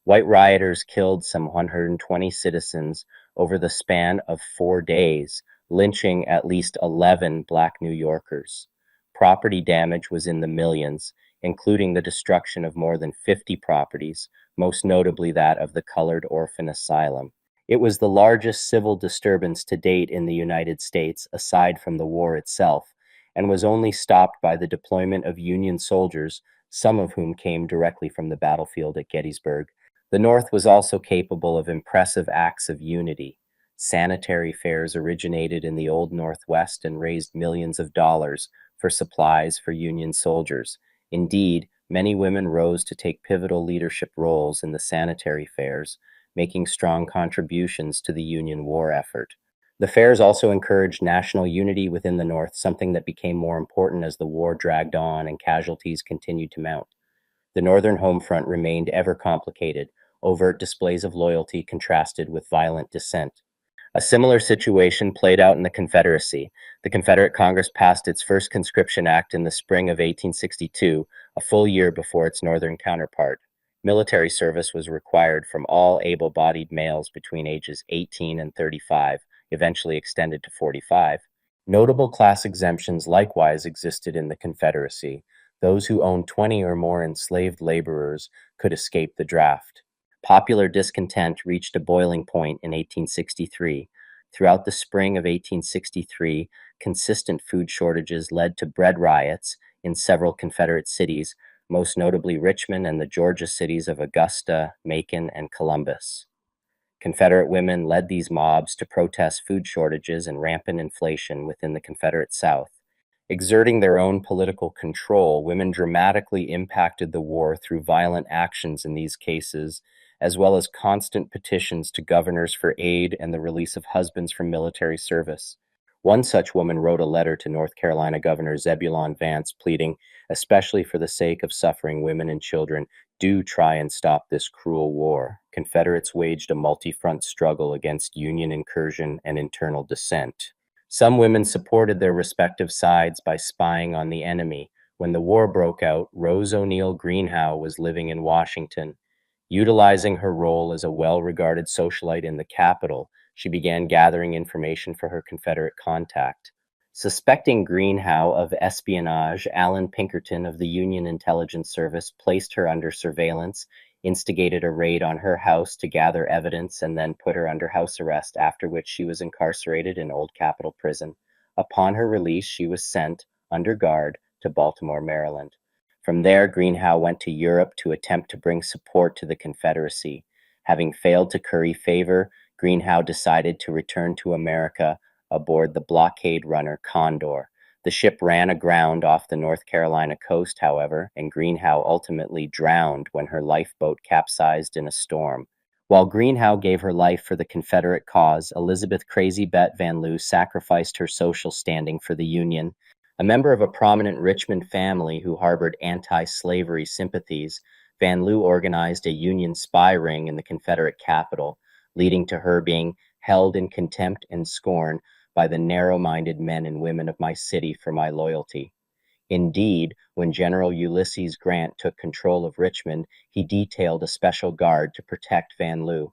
White rioters killed some 120 citizens over the span of 4 days, lynching at least 11 black New Yorkers. Property damage was in the millions, including the destruction of more than 50 properties, most notably that of the Colored Orphan Asylum. It was the largest civil disturbance to date in the United States, aside from the war itself, and was only stopped by the deployment of Union soldiers, some of whom came directly from the battlefield at Gettysburg. The North was also capable of impressive acts of unity. Sanitary fairs originated in the Old Northwest and raised millions of dollars for supplies for Union soldiers. Indeed, many women rose to take pivotal leadership roles in the sanitary fairs, making strong contributions to the Union war effort. The fairs also encouraged national unity within the North, something that became more important as the war dragged on and casualties continued to mount. The Northern home front remained ever complicated, overt displays of loyalty contrasted with violent dissent. A similar situation played out in the Confederacy. The Confederate Congress passed its first conscription act in the spring of 1862, a full year before its northern counterpart. Military service was required from all able-bodied males between ages 18 and 35, eventually extended to 45. Notable class exemptions likewise existed in the Confederacy. Those who owned 20 or more enslaved laborers could escape the draft. Popular discontent reached a boiling point in 1863. Throughout the spring of 1863, consistent food shortages led to bread riots in several Confederate cities, most notably Richmond and the Georgia cities of Augusta, Macon, and Columbus. Confederate women led these mobs to protest food shortages and rampant inflation within the Confederate South. Exerting their own political control, women dramatically impacted the war through violent actions in these cases, as well as constant petitions to governors for aid and the release of husbands from military service. One such woman wrote a letter to North Carolina Governor Zebulon Vance pleading, especially for the sake of suffering women and children, do try and stop this cruel war. Confederates waged a multi-front struggle against Union incursion and internal dissent. Some women supported their respective sides by spying on the enemy. When the war broke out, Rose O'Neal Greenhow was living in Washington. Utilizing her role as a well-regarded socialite in the capital, she began gathering information for her Confederate contact. Suspecting Greenhow of espionage, Alan Pinkerton of the Union Intelligence Service placed her under surveillance, instigated a raid on her house to gather evidence, and then put her under house arrest, after which she was incarcerated in Old Capitol Prison. Upon her release, she was sent, under guard, to Baltimore, Maryland. From there, Greenhow went to Europe to attempt to bring support to the Confederacy. Having failed to curry favor, Greenhow decided to return to America aboard the blockade runner Condor. The ship ran aground off the North Carolina coast, however, and Greenhow ultimately drowned when her lifeboat capsized in a storm. While Greenhow gave her life for the Confederate cause, Elizabeth Crazy Bet Van Loo sacrificed her social standing for the Union. A member of a prominent Richmond family who harbored anti-slavery sympathies, Van Loo organized a Union spy ring in the Confederate capital, leading to her being held in contempt and scorn by the narrow-minded men and women of my city for my loyalty. Indeed, when General Ulysses Grant took control of Richmond, he detailed a special guard to protect Van Loo.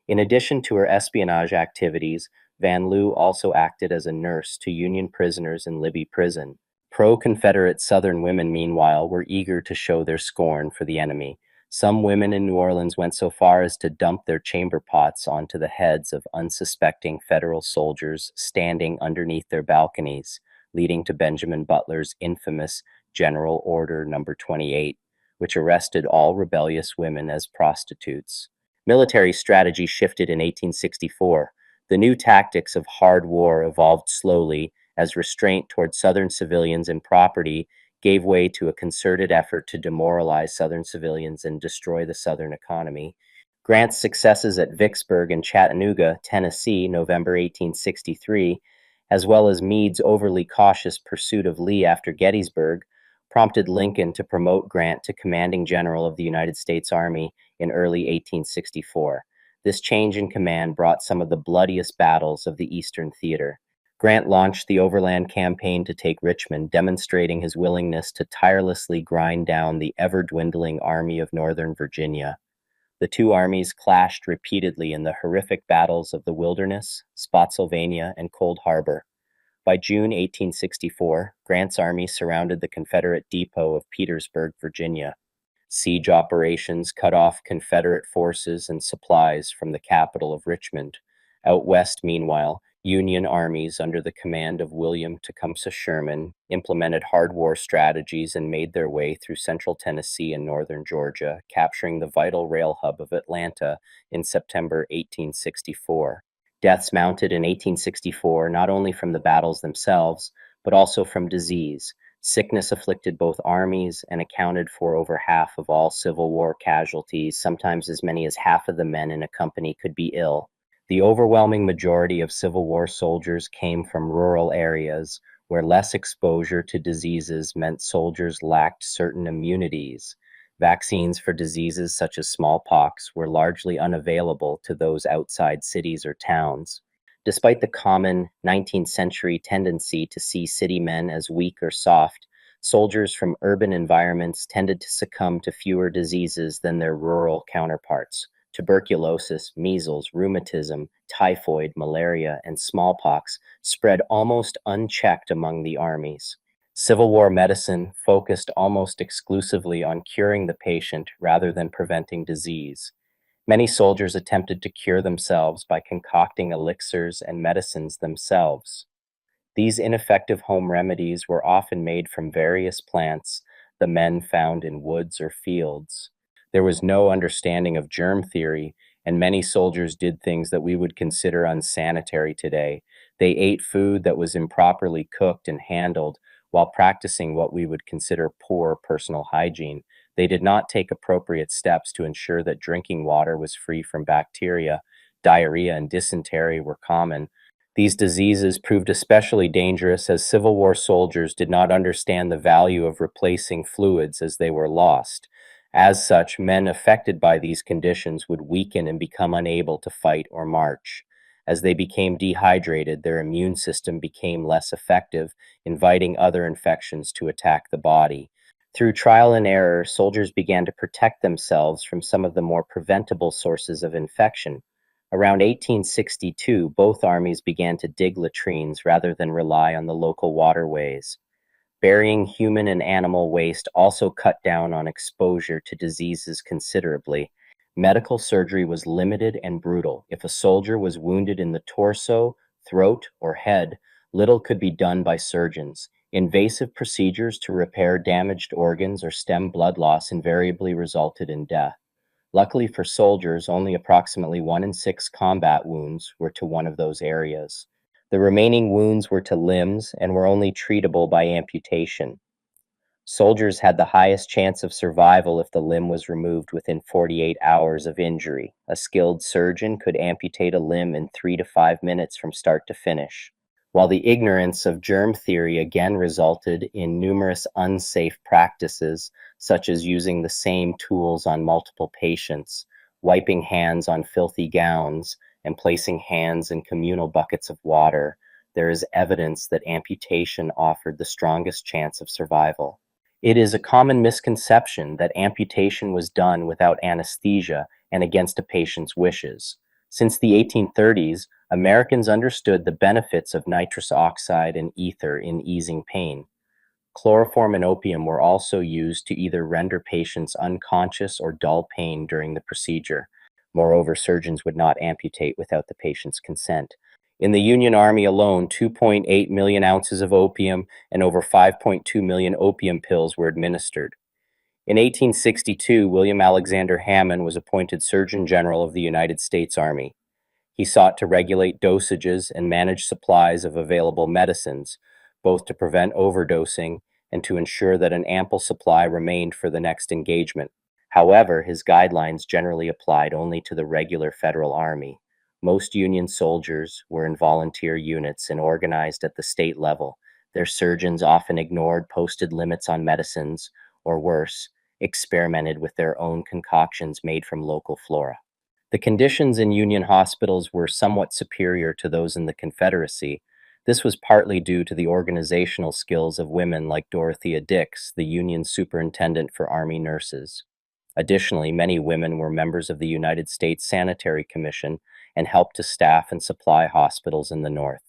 In addition to her espionage activities, Van Loo also acted as a nurse to Union prisoners in Libby Prison. Pro-Confederate Southern women, meanwhile, were eager to show their scorn for the enemy. Some women in New Orleans went so far as to dump their chamber pots onto the heads of unsuspecting Federal soldiers standing underneath their balconies, leading to Benjamin Butler's infamous General Order Number 28, which arrested all rebellious women as prostitutes. Military strategy shifted in 1864. The new tactics of hard war evolved slowly as restraint toward Southern civilians and property gave way to a concerted effort to demoralize Southern civilians and destroy the Southern economy. Grant's successes at Vicksburg and Chattanooga, Tennessee, November 1863, as well as Meade's overly cautious pursuit of Lee after Gettysburg, prompted Lincoln to promote Grant to commanding general of the United States Army in early 1864. This change in command brought some of the bloodiest battles of the Eastern Theater. Grant launched the Overland Campaign to take Richmond, demonstrating his willingness to tirelessly grind down the ever-dwindling Army of Northern Virginia. The two armies clashed repeatedly in the horrific battles of the Wilderness, Spotsylvania, and Cold Harbor. By June 1864, Grant's army surrounded the Confederate depot of Petersburg, Virginia. Siege operations cut off Confederate forces and supplies from the capital of Richmond. Out west, meanwhile, Union armies under the command of William Tecumseh Sherman implemented hard war strategies and made their way through central Tennessee and northern Georgia, capturing the vital rail hub of Atlanta in September 1864. Deaths mounted in 1864 not only from the battles themselves, but also from disease. Sickness afflicted both armies and accounted for over half of all Civil War casualties. Sometimes as many as half of the men in a company could be ill. The overwhelming majority of Civil War soldiers came from rural areas where less exposure to diseases meant soldiers lacked certain immunities. Vaccines for diseases such as smallpox were largely unavailable to those outside cities or towns. Despite the common 19th century tendency to see city men as weak or soft, soldiers from urban environments tended to succumb to fewer diseases than their rural counterparts. Tuberculosis, measles, rheumatism, typhoid, malaria, and smallpox spread almost unchecked among the armies. Civil War medicine focused almost exclusively on curing the patient rather than preventing disease. Many soldiers attempted to cure themselves by concocting elixirs and medicines themselves. These ineffective home remedies were often made from various plants the men found in woods or fields. There was no understanding of germ theory, and many soldiers did things that we would consider unsanitary today. They ate food that was improperly cooked and handled while practicing what we would consider poor personal hygiene. They did not take appropriate steps to ensure that drinking water was free from bacteria. Diarrhea and dysentery were common. These diseases proved especially dangerous as Civil War soldiers did not understand the value of replacing fluids as they were lost. As such, men affected by these conditions would weaken and become unable to fight or march. As they became dehydrated, their immune system became less effective, inviting other infections to attack the body. Through trial and error, soldiers began to protect themselves from some of the more preventable sources of infection. Around 1862, both armies began to dig latrines rather than rely on the local waterways. Burying human and animal waste also cut down on exposure to diseases considerably. Medical surgery was limited and brutal. If a soldier was wounded in the torso, throat, or head, little could be done by surgeons. Invasive procedures to repair damaged organs or stem blood loss invariably resulted in death. Luckily for soldiers, only approximately 1 in 6 combat wounds were to one of those areas. The remaining wounds were to limbs and were only treatable by amputation. Soldiers had the highest chance of survival if the limb was removed within 48 hours of injury. A skilled surgeon could amputate a limb in 3 to 5 minutes from start to finish. While the ignorance of germ theory again resulted in numerous unsafe practices, such as using the same tools on multiple patients, wiping hands on filthy gowns, and placing hands in communal buckets of water, there is evidence that amputation offered the strongest chance of survival. It is a common misconception that amputation was done without anesthesia and against a patient's wishes. Since the 1830s, Americans understood the benefits of nitrous oxide and ether in easing pain. Chloroform and opium were also used to either render patients unconscious or dull pain during the procedure. Moreover, surgeons would not amputate without the patient's consent. In the Union Army alone, 2.8 million ounces of opium and over 5.2 million opium pills were administered. In 1862, William Alexander Hammond was appointed Surgeon General of the United States Army. He sought to regulate dosages and manage supplies of available medicines, both to prevent overdosing and to ensure that an ample supply remained for the next engagement. However, his guidelines generally applied only to the regular Federal Army. Most Union soldiers were in volunteer units and organized at the state level. Their surgeons often ignored posted limits on medicines, or worse, experimented with their own concoctions made from local flora. The conditions in Union hospitals were somewhat superior to those in the Confederacy. This was partly due to the organizational skills of women like Dorothea Dix, the Union superintendent for Army nurses. Additionally, many women were members of the United States Sanitary Commission and helped to staff and supply hospitals in the North.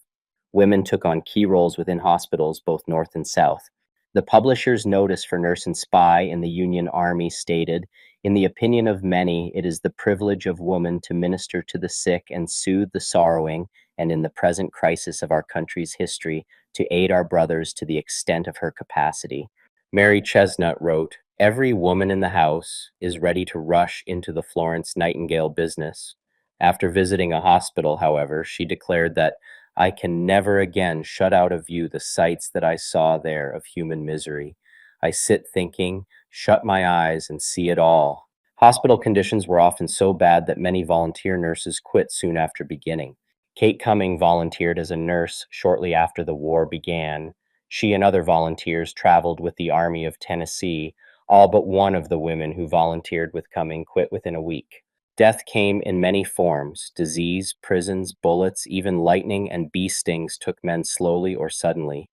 Women took on key roles within hospitals both North and South. The publisher's notice for Nurse and Spy in the Union Army stated, "In the opinion of many, it is the privilege of woman to minister to the sick and soothe the sorrowing, and in the present crisis of our country's history, to aid our brothers to the extent of her capacity." Mary Chesnut wrote, "Every woman in the house is ready to rush into the Florence Nightingale business." After visiting a hospital, however, she declared that "I can never again shut out of view the sights that I saw there of human misery. I sit thinking, shut my eyes, and see it all." Hospital conditions were often so bad that many volunteer nurses quit soon after beginning. Kate Cumming volunteered as a nurse shortly after the war began. She and other volunteers traveled with the Army of Tennessee. All but one of the women who volunteered with Cumming quit within a week. Death came in many forms. Disease, prisons, bullets, even lightning and bee stings took men slowly or suddenly.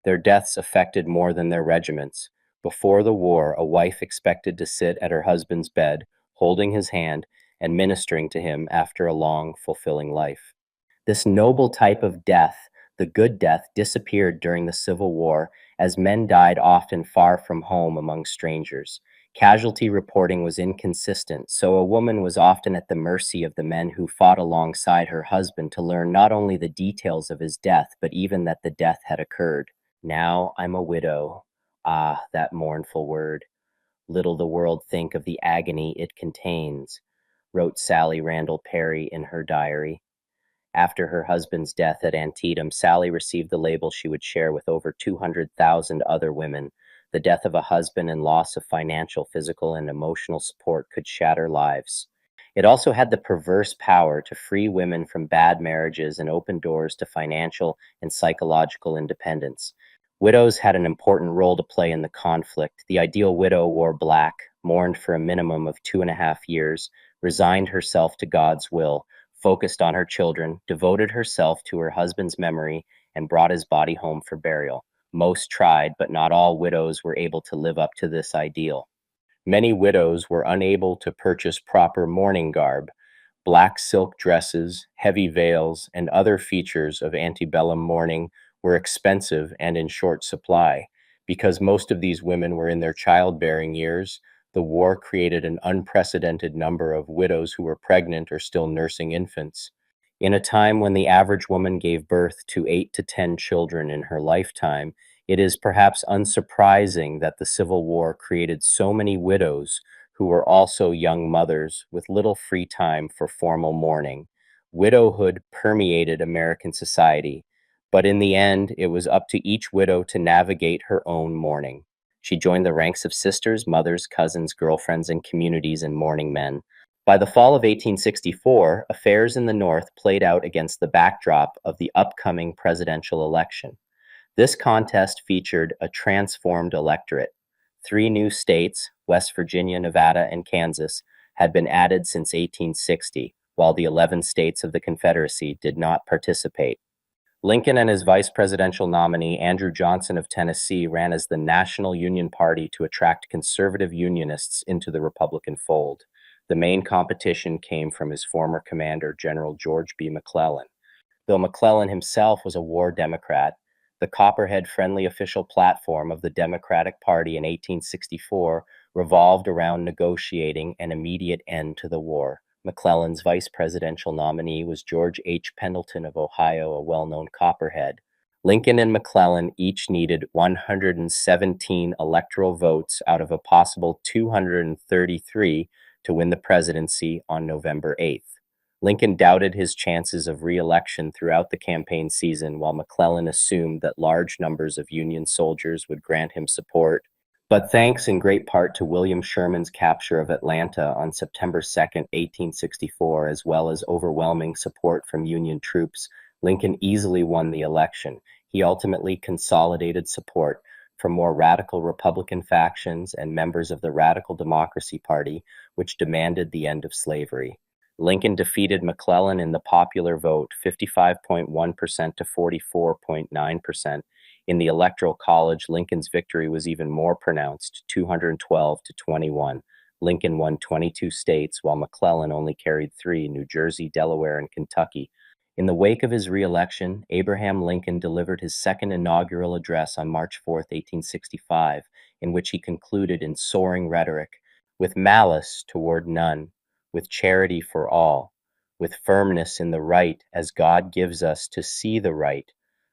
Their deaths affected more than their regiments. Before the war, a wife expected to sit at her husband's bed, holding his hand and ministering to him after a long, fulfilling life. This noble type of death, the good death, disappeared during the Civil War, as men died often far from home among strangers. Casualty reporting was inconsistent, so a woman was often at the mercy of the men who fought alongside her husband to learn not only the details of his death, but even that the death had occurred. Now I'm a widow. Ah, that mournful word. Little the world think of the agony it contains, wrote Sally Randall Perry in her diary. After her husband's death at Antietam, Sally received the label she would share with over 200,000 other women. The death of a husband and loss of financial, physical, and emotional support could shatter lives. It also had the perverse power to free women from bad marriages and open doors to financial and psychological independence. Widows had an important role to play in the conflict. The ideal widow wore black, mourned for a minimum of 2.5 years, resigned herself to God's will, focused on her children, devoted herself to her husband's memory, and brought his body home for burial. Most tried, but not all widows were able to live up to this ideal. Many widows were unable to purchase proper mourning garb. Black silk dresses, heavy veils, and other features of antebellum mourning were expensive and in short supply. Because most of these women were in their childbearing years, the war created an unprecedented number of widows who were pregnant or still nursing infants. In a time when the average woman gave birth to 8 to 10 children in her lifetime, it is perhaps unsurprising that the Civil War created so many widows who were also young mothers with little free time for formal mourning. Widowhood permeated American society, but in the end, it was up to each widow to navigate her own mourning. She joined the ranks of sisters, mothers, cousins, girlfriends, and communities in mourning men. By the fall of 1864, affairs in the North played out against the backdrop of the upcoming presidential election. This contest featured a transformed electorate. 3 new states, West Virginia, Nevada, and Kansas, had been added since 1860, while the 11 states of the Confederacy did not participate. Lincoln and his vice presidential nominee, Andrew Johnson of Tennessee, ran as the National Union Party to attract conservative Unionists into the Republican fold. The main competition came from his former commander, General George B. McClellan. Though McClellan himself was a war Democrat, the Copperhead-friendly official platform of the Democratic Party in 1864 revolved around negotiating an immediate end to the war. McClellan's vice presidential nominee was George H. Pendleton of Ohio, a well-known Copperhead. Lincoln and McClellan each needed 117 electoral votes out of a possible 233 to win the presidency on November 8th. Lincoln doubted his chances of re-election throughout the campaign season, while McClellan assumed that large numbers of Union soldiers would grant him support. But thanks in great part to William Sherman's capture of Atlanta on September 2, 1864, as well as overwhelming support from Union troops, Lincoln easily won the election. He ultimately consolidated support from more radical Republican factions and members of the Radical Democracy Party, which demanded the end of slavery. Lincoln defeated McClellan in the popular vote, 55.1% to 44.9%. In the Electoral College, Lincoln's victory was even more pronounced, 212 to 21. Lincoln won 22 states, while McClellan only carried 3, New Jersey, Delaware, and Kentucky. In the wake of his re-election, Abraham Lincoln delivered his second inaugural address on March 4, 1865, in which he concluded in soaring rhetoric, "With malice toward none, with charity for all, with firmness in the right as God gives us to see the right,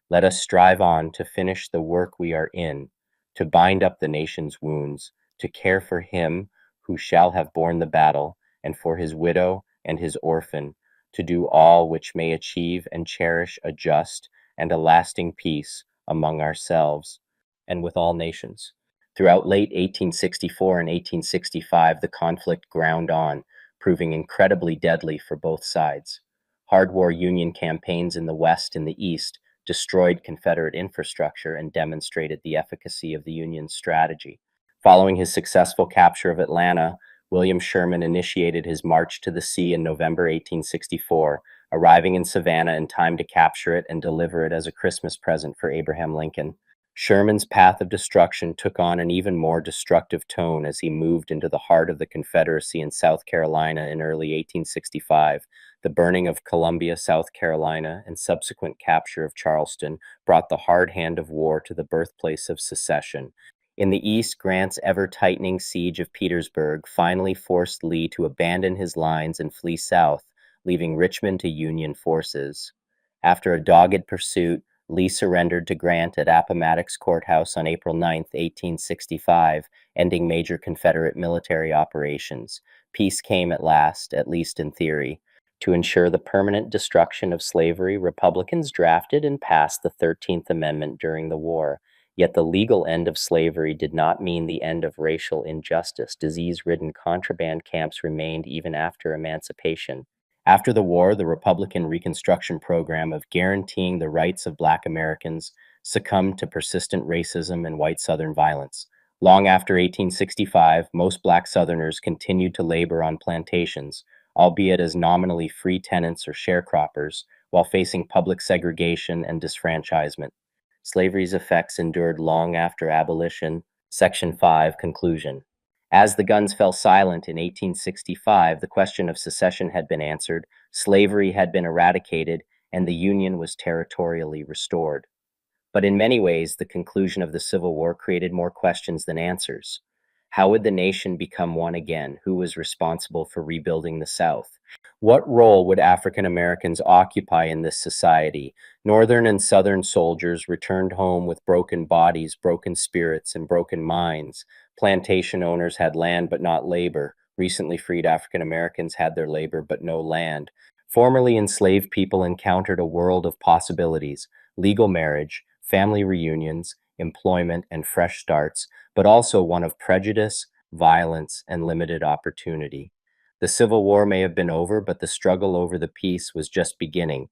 let us strive on to finish the work we are in, to bind up the nation's wounds, to care for him who shall have borne the battle, and for his widow and his orphan, to do all which may achieve and cherish a just and a lasting peace among ourselves and with all nations." Throughout late 1864 and 1865, the conflict ground on, proving incredibly deadly for both sides. Hard war Union campaigns in the West and the East destroyed Confederate infrastructure and demonstrated the efficacy of the Union's strategy. Following his successful capture of Atlanta, William Sherman initiated his march to the sea in November 1864, arriving in Savannah in time to capture it and deliver it as a Christmas present for Abraham Lincoln. Sherman's path of destruction took on an even more destructive tone as he moved into the heart of the Confederacy in South Carolina in early 1865. The burning of Columbia, South Carolina, and subsequent capture of Charleston brought the hard hand of war to the birthplace of secession. In the East, Grant's ever-tightening siege of Petersburg finally forced Lee to abandon his lines and flee south, leaving Richmond to Union forces. After a dogged pursuit, Lee surrendered to Grant at Appomattox Courthouse on April 9, 1865, ending major Confederate military operations. Peace came at last, at least in theory. To ensure the permanent destruction of slavery, Republicans drafted and passed the 13th Amendment during the war. Yet the legal end of slavery did not mean the end of racial injustice. Disease-ridden contraband camps remained even after emancipation. After the war, the Republican Reconstruction program of guaranteeing the rights of Black Americans succumbed to persistent racism and white Southern violence. Long after 1865, most Black Southerners continued to labor on plantations, albeit as nominally free tenants or sharecroppers, while facing public segregation and disfranchisement. Slavery's effects endured long after abolition. Section 5, Conclusion. As the guns fell silent in 1865, the question of secession had been answered, slavery had been eradicated, and the Union was territorially restored. But in many ways, the conclusion of the Civil War created more questions than answers. How would the nation become one again? Who was responsible for rebuilding the South? What role would African Americans occupy in this society? Northern and Southern soldiers returned home with broken bodies, broken spirits, and broken minds. Plantation owners had land but not labor. Recently freed African Americans had their labor but no land. Formerly enslaved people encountered a world of possibilities: legal marriage, family reunions, employment, and fresh starts, but also one of prejudice, violence, and limited opportunity. The Civil War may have been over, but the struggle over the peace was just beginning.